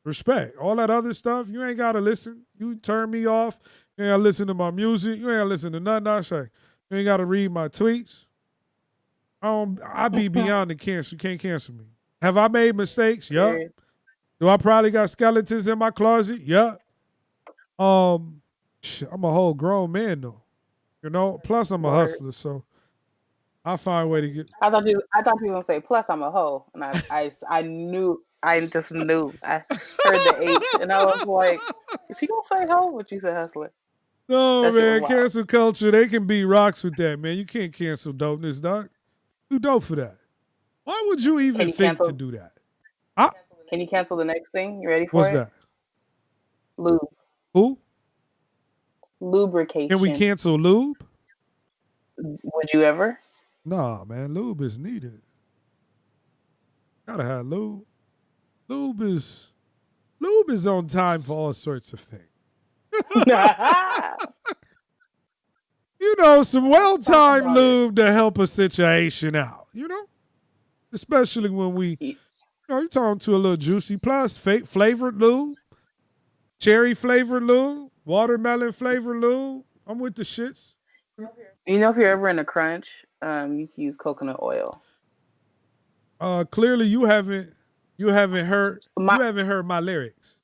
respect. All that other stuff, you ain't got to listen. You turn me off. You ain't got to listen to my music. You ain't got to listen to nothing I say. You ain't got to read my tweets. I be beyond the cancel. You can't cancel me. Have I made mistakes? Yup. Do I probably got skeletons in my closet? Yup. I'm a whole grown man though. You know? Plus I'm a hustler, so I'll find a way to get. I thought you were gonna say. Plus, I'm a hoe, and I knew. I just knew. I heard the H, and I was like, "Is he gonna say hoe?" But you said hustler. No, man, cancel culture. They can beat rocks with that, man. You can't cancel dopeness, dog. Too dope for that. Why would you even think to do that? Can you cancel the next thing? You ready for What's it? that? Lube. Who? Lubrication. Can we cancel lube? Would you ever? Nah, man. Lube is needed. Gotta have lube. Lube is on time for all sorts of things. You know, some well-timed lube to help a situation out, you know? Especially when you're talking to a little juicy plus flavored lube, cherry flavored lube, watermelon flavored lube. I'm with the shits. You know, if you're ever in a crunch, you can use coconut oil. Clearly you haven't heard my lyrics.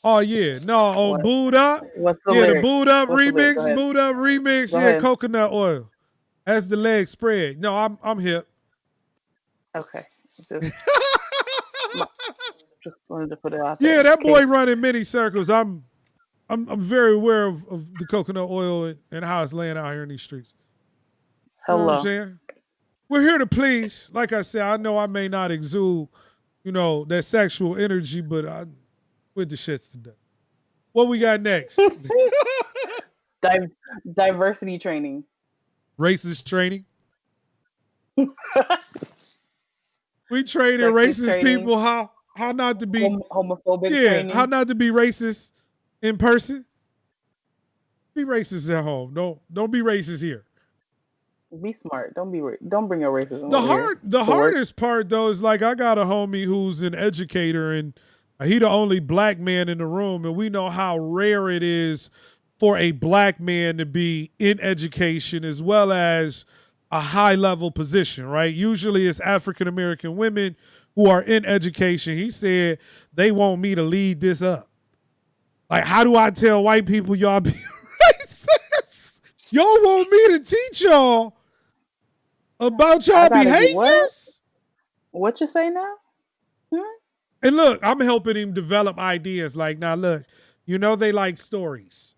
Oh yeah, no, on Booed Up. The Booed Up remix. Yeah, coconut oil. That's the leg spread. No, I'm hip. Okay. Just wanted to put it out there. Yeah, that boy running many circles. I'm very aware of the coconut oil and how it's laying out here in these streets. Hello. You know what I'm saying? We're here to please. Like I said, I know I may not exude, that sexual energy, but I'm with the shits today. What we got next? Diversity training. Racist training. We train racist people how not to be homophobic training. How not to be racist in person. Be racist at home. Don't be racist here. Be smart. Don't bring your racism. The hardest part though is like I got a homie who's an educator and he the only black man in the room, and we know how rare it is for a black man to be in education as well as a high level position, right? Usually it's African American women who are in education. He said they want me to lead this up. Like, how do I tell white people y'all be racist? Y'all want me to teach y'all about y'all behaviors? What you say now? And look, I'm helping him develop ideas. Like, now look, they like stories.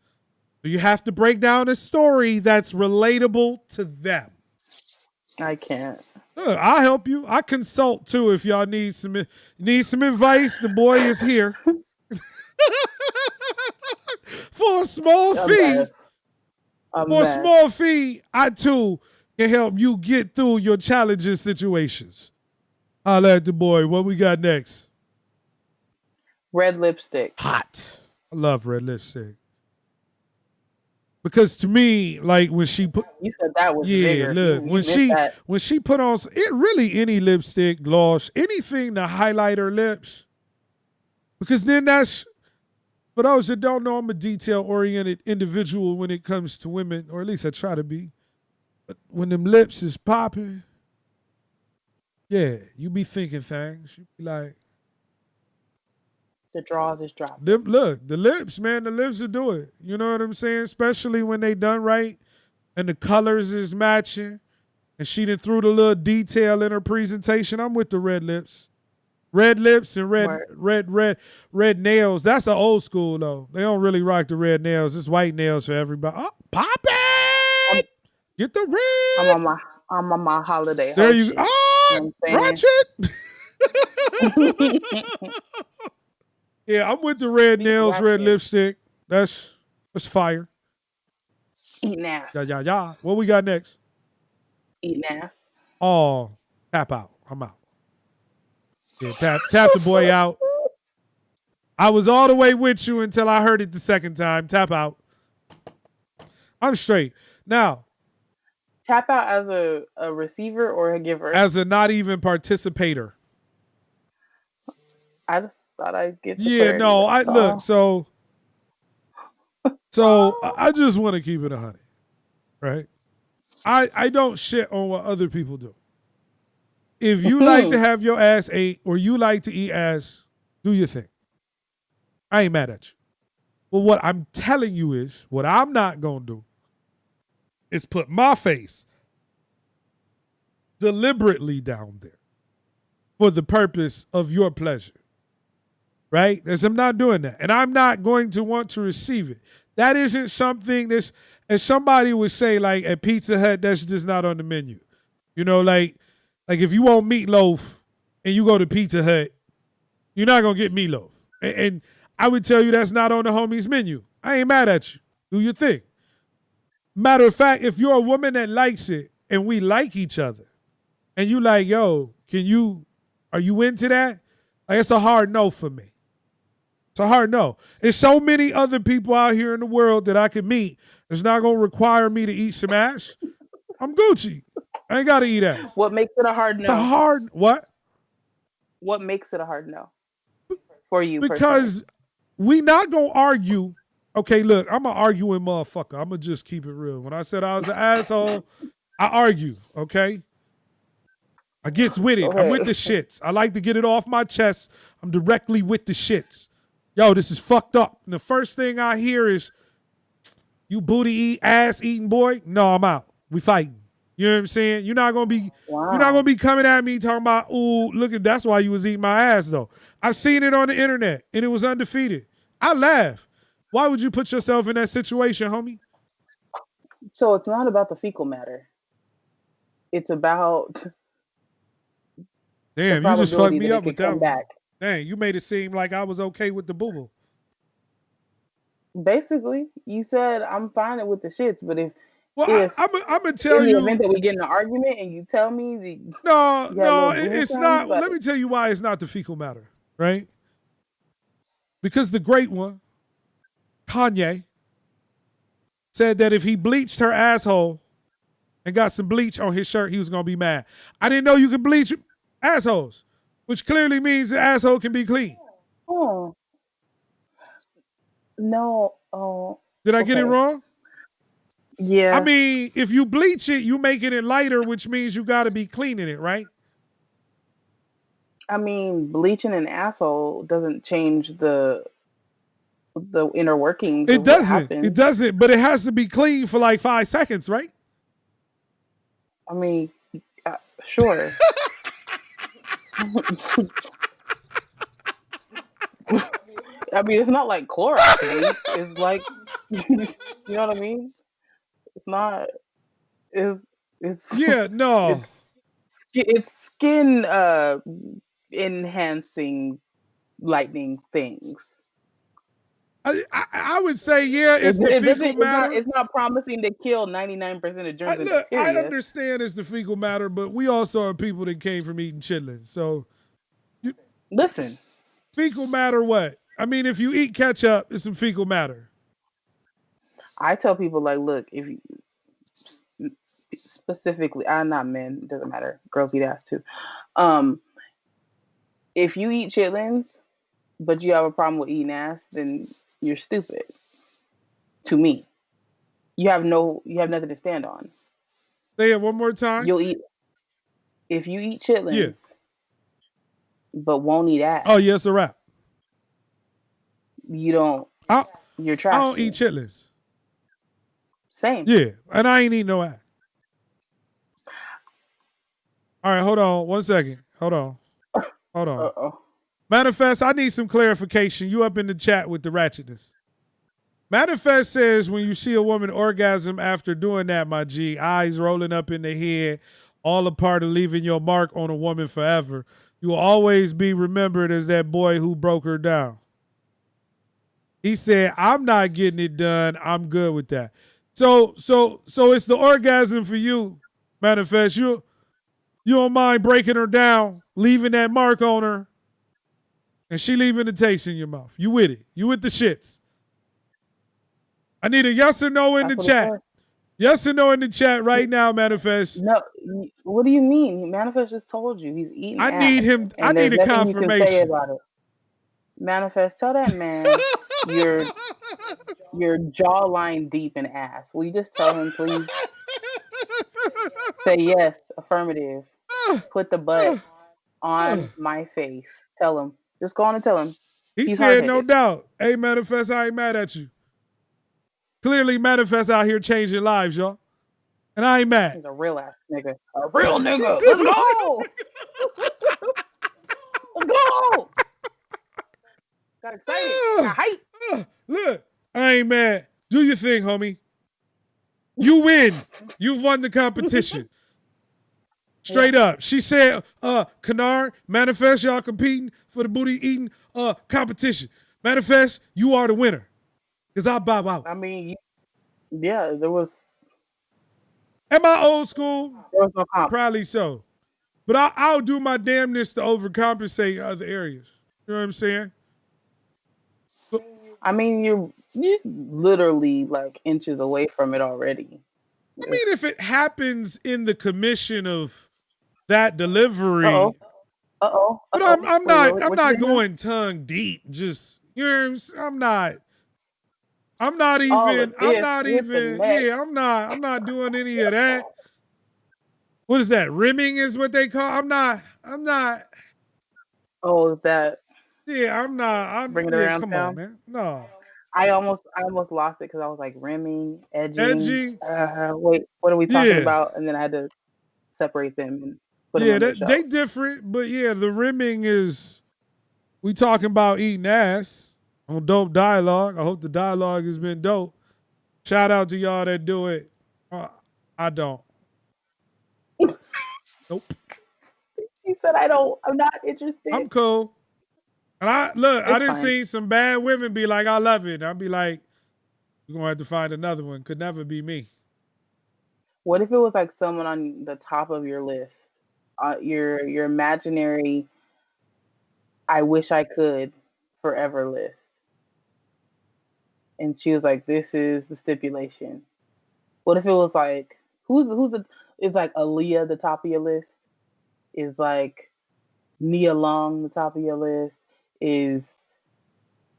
You have to break down a story that's relatable to them. I can't. Look, I'll help you. I consult too if y'all need some advice. The boy is here. For a small fee. For a small fee, I too can help you get through your challenging situations. I'll at the boy. What we got next? Red lipstick. Hot. I love red lipstick. Because to me, like when she put, you said that was bigger. Look, when she put on it, really any lipstick, gloss, anything to highlight her lips. Because then that's, for those that don't know, I'm a detail-oriented individual when it comes to women, or at least I try to be. But when them lips is popping, yeah, you be thinking things. You be like, the draws is dropping. Look, the lips, man, the lips will do it. You know what I'm saying? Especially when they done right and the colors is matching and she done threw the little detail in her presentation. I'm with the red lips. Red lips and Word. red nails. That's an old school though. They don't really rock the red nails. It's white nails for everybody. Oh, pop it! Get the red. I'm on my holiday. There hoe you shit. go. Oh, You know what I'm Ratchet. Yeah, I'm with the red nails, red lipstick. That's fire. Eating ass. Yeah. What we got next? Eating ass. Oh, tap out. I'm out. Yeah, tap the boy out. I was all the way with you until I heard it the second time. Tap out. I'm straight. Now, tap out as a receiver or a giver? As a not even participator. I just thought I'd get the Yeah, clarity, no, I all. look, I just want to keep it 100. Right? I don't shit on what other people do. If you like to have your ass ate or you like to eat ass, do your thing. I ain't mad at you. But what I'm telling you is, what I'm not going to do is put my face deliberately down there for the purpose of your pleasure. Right? Because I'm not doing that. And I'm not going to want to receive it. That isn't something that's, as somebody would say, like at Pizza Hut, that's just not on the menu. You know, like if you want meatloaf and you go to Pizza Hut, you're not going to get meatloaf. And I would tell you that's not on the homie's menu. I ain't mad at you. Do your thing. Matter of fact, if you're a woman that likes it and we like each other and you like, yo, are you into that? Like, it's a hard no for me. It's a hard no. There's so many other people out here in the world that I can meet that's not going to require me to eat some ass. I'm Gucci. I ain't got to eat ass. What makes it a hard no? It's a hard, what? What makes it a hard no for you? Because we not going to argue. Okay, look, I'm an arguing motherfucker. I'm going to just keep it real. When I said I was an asshole, I argue, okay? I gets with it. I'm with the shits. I like to get it off my chest. I'm directly with the shits. Yo, this is fucked up. And the first thing I hear is, you booty ass eating boy? No, I'm out. We fighting. You know what I'm saying? You're not gonna be coming at me talking about, ooh, look at that's why you was eating my ass though. I've seen it on the internet and it was undefeated. I laugh. Why would you put yourself in that situation, homie? So it's not about the fecal matter. It's about damn, you just fucked me up with that one. Back. Dang, you made it seem like I was okay with the boo-boo. Basically, you said I'm fine with the shits, but if I'm gonna tell you in the event that we get in an argument and you tell me it's not. Well, let me tell you why it's not the fecal matter, right? Because the great one, Kanye, said that if he bleached her asshole and got some bleach on his shirt, he was gonna be mad. I didn't know you could bleach assholes, which clearly means the asshole can be clean. Oh. No. Oh. Did I get it wrong? Yeah. I mean, if you bleach it, you making it lighter, which means you got to be cleaning it, right? I mean, bleaching an asshole doesn't change the inner workings. It doesn't. It doesn't. But it has to be clean for like 5 seconds, right? I mean, sure. I mean, it's not like Clorox bleach. It's like, you know what I mean? It's not. It's yeah, no. It's skin enhancing lightning things. I would say, yeah, it's the fecal matter. It's not promising to kill 99% of germs and bacteria. I understand it's the fecal matter, but we also are people that came from eating chitlins. So, listen. Fecal matter what? I mean, if you eat ketchup, it's some fecal matter. I tell people, like, look, if you specifically, not men, it doesn't matter. Girls eat ass too. If you eat chitlins, but you have a problem with eating ass, then you're stupid. To me, you have nothing to stand on. Say it one more time. If you eat chitlins, but won't eat ass. Oh, yes, a wrap. You don't. You're trash. I don't eat chitlins. Same. Yeah, and I ain't eating no ass. All right, hold on 1 second. Hold on. Hold on. Uh-oh. Manifest, I need some clarification. You up in the chat with the ratchetness. Manifest says when you see a woman orgasm after doing that, my G, eyes rolling up in the head, all a part of leaving your mark on a woman forever. You will always be remembered as that boy who broke her down. He said, I'm not getting it done. I'm good with that. So it's the orgasm for you, Manifest. You don't mind breaking her down, leaving that mark on her, and she leaving the taste in your mouth. You with it. You with the shits. I need a yes or no in the chat. Yes or no in the chat right now, Manifest. No, what do you mean? Manifest just told you he's eating I ass, need him. and I need there's a nothing you can say confirmation. about it. Manifest, tell that man your jawline deep in ass. Will you just tell him, please? Say yes, affirmative. Put the butt on my face. Tell him. Just go on and tell him. He He's said, no hard-headed. doubt. Hey, Manifest, I ain't mad at you. Clearly, Manifest out here changing lives, y'all. And I ain't mad. He's a real ass nigga. A real nigga. Let's go. Let's go. Got excited. Got hype. Look, I ain't mad. Do your thing, homie. You win. You've won the competition. Straight up. She said, Kynard, Manifest, y'all competing for the booty eating competition. Manifest, you are the winner. Because I bow out. I mean, yeah, there was. Am I old school? There was no comp. Probably so. But I'll do my damnness to overcompensate in other areas. You know what I'm saying? I mean, you're literally like inches away from it already. I mean, if it happens in the commission of that delivery, but I'm not going tongue deep. Just, you know what I'm saying? I'm not doing any of that. What is that? Rimming is what they call. I'm not. Oh, is that? Yeah, I'm not. Bring it around come town? on, man. No. I almost lost it because I was like rimming, edging. Edging. Wait, what are we talking Yeah. about? And then I had to separate them and put them Yeah, on the shelf. they different, but yeah, the rimming is. We talking about eating ass on Dope Dialogue. I hope the dialogue has been dope. Shout out to y'all that do it. I don't. Nope. He said, I'm not interested. I'm cool. And I done fine. seen some bad women be like, I love it. And I'll be like, you're going to have to find another one. Could never be me. What if it was like someone on the top of your list? Your imaginary I wish I could forever list. And she was like, this is the stipulation. What if it was like, is like Aaliyah the top of your list? Is like Nia Long the top of your list? Is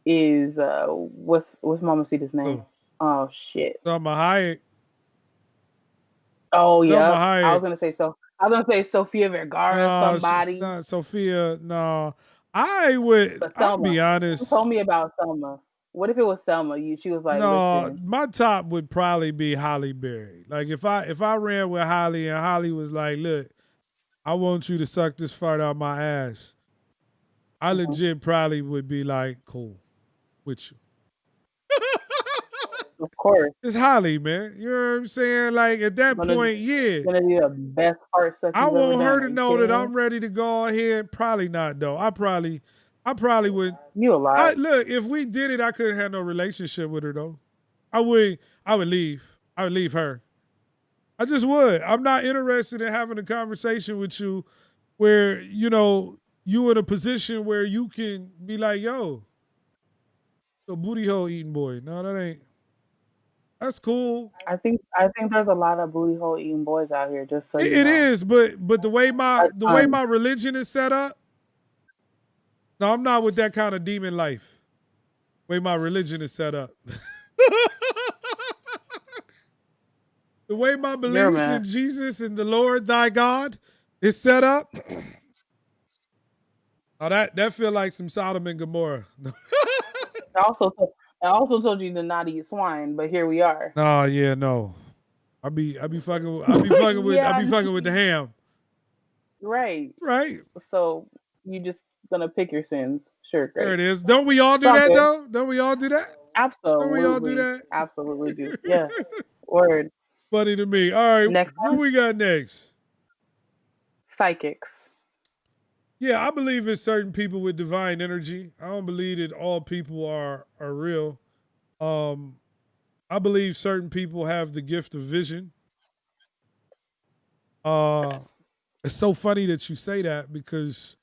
what's Mamacita's name? Oh shit. Salma Hayek. Oh yeah. Salma Hayek. I was gonna say Sofia Vergara, somebody. She's not Sophia. No. I'll be honest. You told me about Selma. What if it was Selma? She was like, no, listen. My top would probably be Holly Berry. Like if I ran with Holly and Holly was like, look, I want you to suck this fart out my ass. I legit probably would be like, cool with you. Of course. It's Holly, man. You know what I'm saying? Like at that point, yeah. It's gonna be the best heart suck I you've want ever her done. to know that I'm ready to go ahead. Probably not though. I probably would. You a lie. Look, if we did it, I couldn't have no relationship with her though. I would leave. I would leave her. I just would. I'm not interested in having a conversation with you where, you know, you in a position where you can be like, yo, the booty hole eating boy. No, that ain't. That's cool. I think there's a lot of booty hole eating boys out here. Just so it is, but the way my religion is set up, no, I'm not with that kind of demon life. The way my religion is set up. The way my beliefs in Jesus and the Lord thy God is set up. Oh, that feel like some Sodom and Gomorrah. I also told you to not eat swine, but here we are. Oh yeah, no. I be fucking with the ham. Right. Right. So You just gonna pick your sins. Sure, great. There it is. Don't we all do Sounds that good. though? Don't we all do that? Don't we all do Absolutely. that? Absolutely do. Yeah. Word. Funny to me. All right, Next what one. we got next? Psychics. Yeah, I believe in certain people with divine energy. I don't believe that all people are real. I believe certain people have the gift of vision. It's so funny that you say that because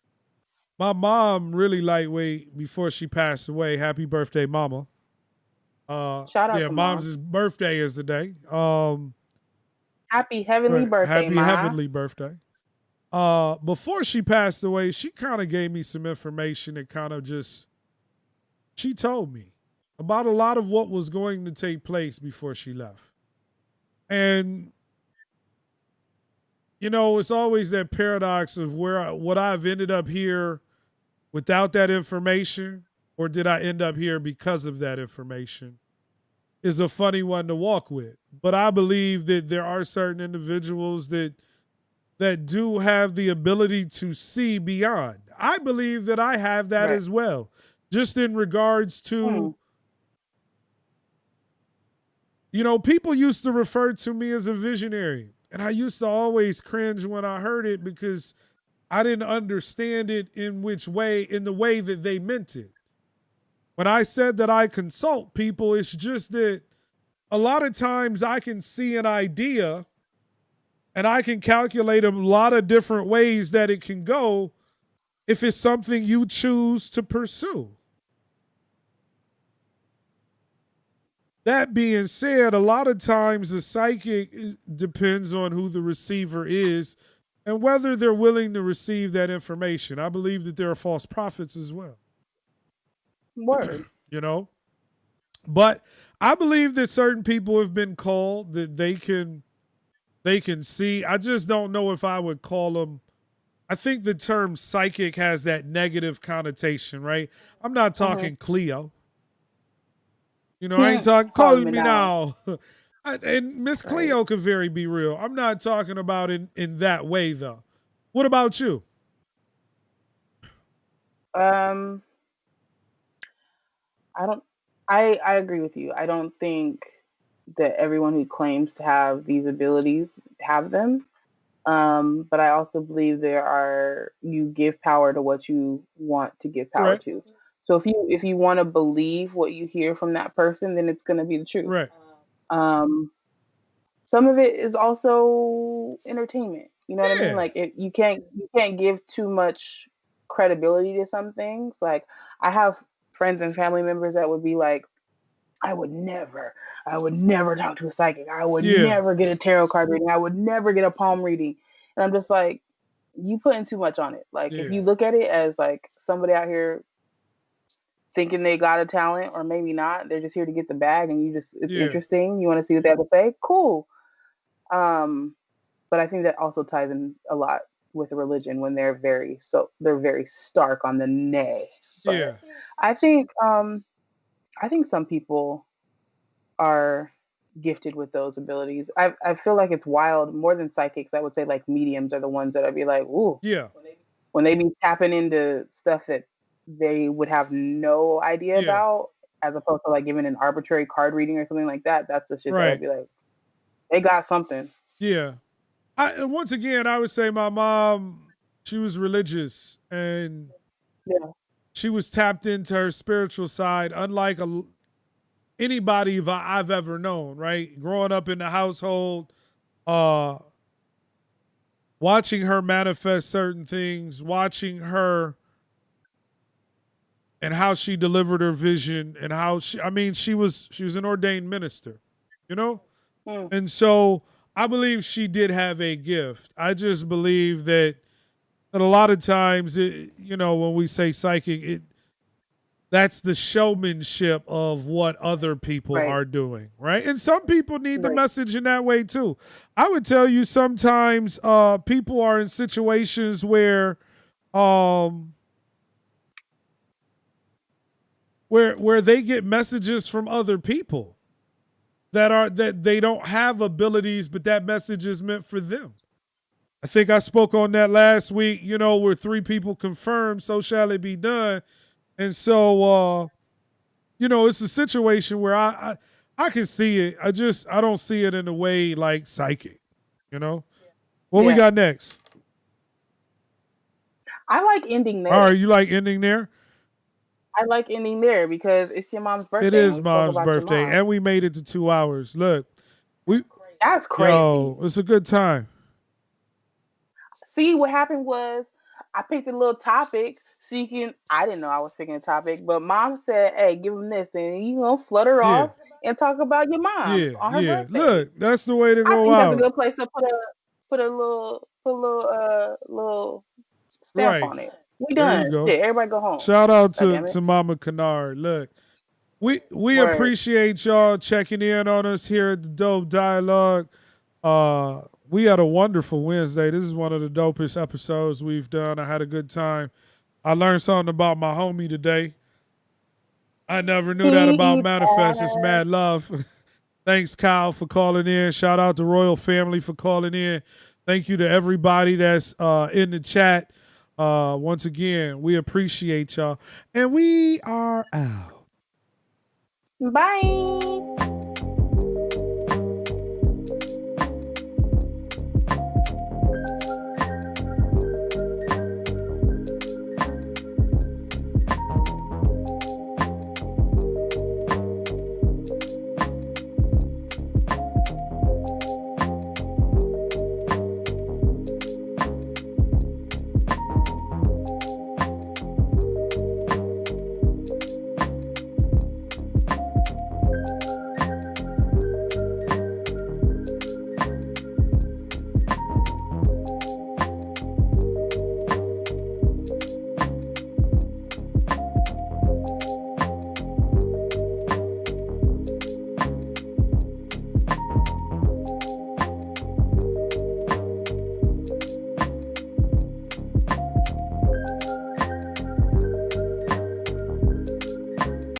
my mom really lightweight before she passed away. Happy birthday, mama. Shout out Yeah, to mom's birthday is today. Happy heavenly birthday, happy Ma. heavenly birthday. Before she passed away, she kind of gave me some information that kind of just, she told me about a lot of what was going to take place before she left. And, you know, it's always that paradox of what I've ended up here without that information, or did I end up here because of that information, is a funny one to walk with. But I believe that there are certain individuals that do have the ability to see beyond. I believe that I have that Right. as well. Just in regards to, you know, people used to refer to me as a visionary. And I used to always cringe when I heard it because I didn't understand it in the way that they meant it. When I said that I consult people, it's just that a lot of times I can see an idea and I can calculate a lot of different ways that it can go if it's something you choose to pursue. That being said, a lot of times the psychic depends on who the receiver is and whether they're willing to receive that information. I believe that there are false prophets as well. Word. You know? But I believe that certain people have been called that they can see. I just don't know if I would call them. I think the term psychic has that negative connotation, right? I'm not talking Cleo. You know, I ain't talking, call me now. And Miss Cleo could very be real. I'm not talking about in that way, though. What about you? I agree with you. I don't think that everyone who claims to have these abilities have them. But I also believe you give power to what you want to give power Right. to. So if you want to believe what you hear from that person, then it's going to be the truth. Right. Some of it is also entertainment. You know what I mean? Like you can't give too much credibility to some things. Like I have friends and family members that would be like, I would never talk to a psychic. I would never get a tarot card reading. I would never get a palm reading. And I'm just like, you putting too much on it. Like if you look at it as like somebody out here thinking they got a talent or maybe not, they're just here to get the bag and it's interesting. You want to see what they have to say? Cool. But I think that also ties in a lot with religion when they're very stark on the nay. But I think some people are gifted with those abilities. I feel like it's wild. More than psychics, I would say like mediums are the ones that I'd be like, ooh. Yeah. When they be tapping into stuff that they would have no idea about, as opposed to like giving an arbitrary card reading or something like that. That's the shit that I'd be like, they got something. Yeah. Once again, I would say my mom, she was religious and she was tapped into her spiritual side, unlike anybody I've ever known, right? Growing up in the household, watching her manifest certain things, watching her and how she delivered her vision and how she was an ordained minister, you know? And so I believe she did have a gift. I just believe that a lot of times, when we say psychic, that's the showmanship of what other people are doing, right? And some people need the message in that way too. I would tell you sometimes people are in situations where they get messages from other people that they don't have abilities, but that message is meant for them. I think I spoke on that last week, where 3 people confirmed, so shall it be done. And so, it's a situation where I can see it. I don't see it in a way like psychic, What we got next? I like ending there. All right, you like ending there? I like ending there because it's your mom's birthday. It is mom's birthday, and we made it to 2 hours. Look, that's crazy. Yo, it's a good time. See, what happened was I picked a little topic so you can. I didn't know I was picking a topic, but mom said, "Hey, give them this," and you gonna flutter off and talk about your mom on her birthday. Look, that's the way to go I think out. that's a good place to put a little stamp on it. We done. Yeah, everybody go home. Shout out to Mama Kynard. Look, we appreciate y'all checking in on us here at the Dope Dialogue. We had a wonderful Wednesday. This is one of the dopest episodes we've done. I had a good time. I learned something about my homie today. I never knew that about Manifest. It's mad love. Thanks, Kyle, for calling in. Shout out to Royal Family for calling in. Thank you to everybody that's in the chat. Once again, we appreciate y'all. And we are out. Bye.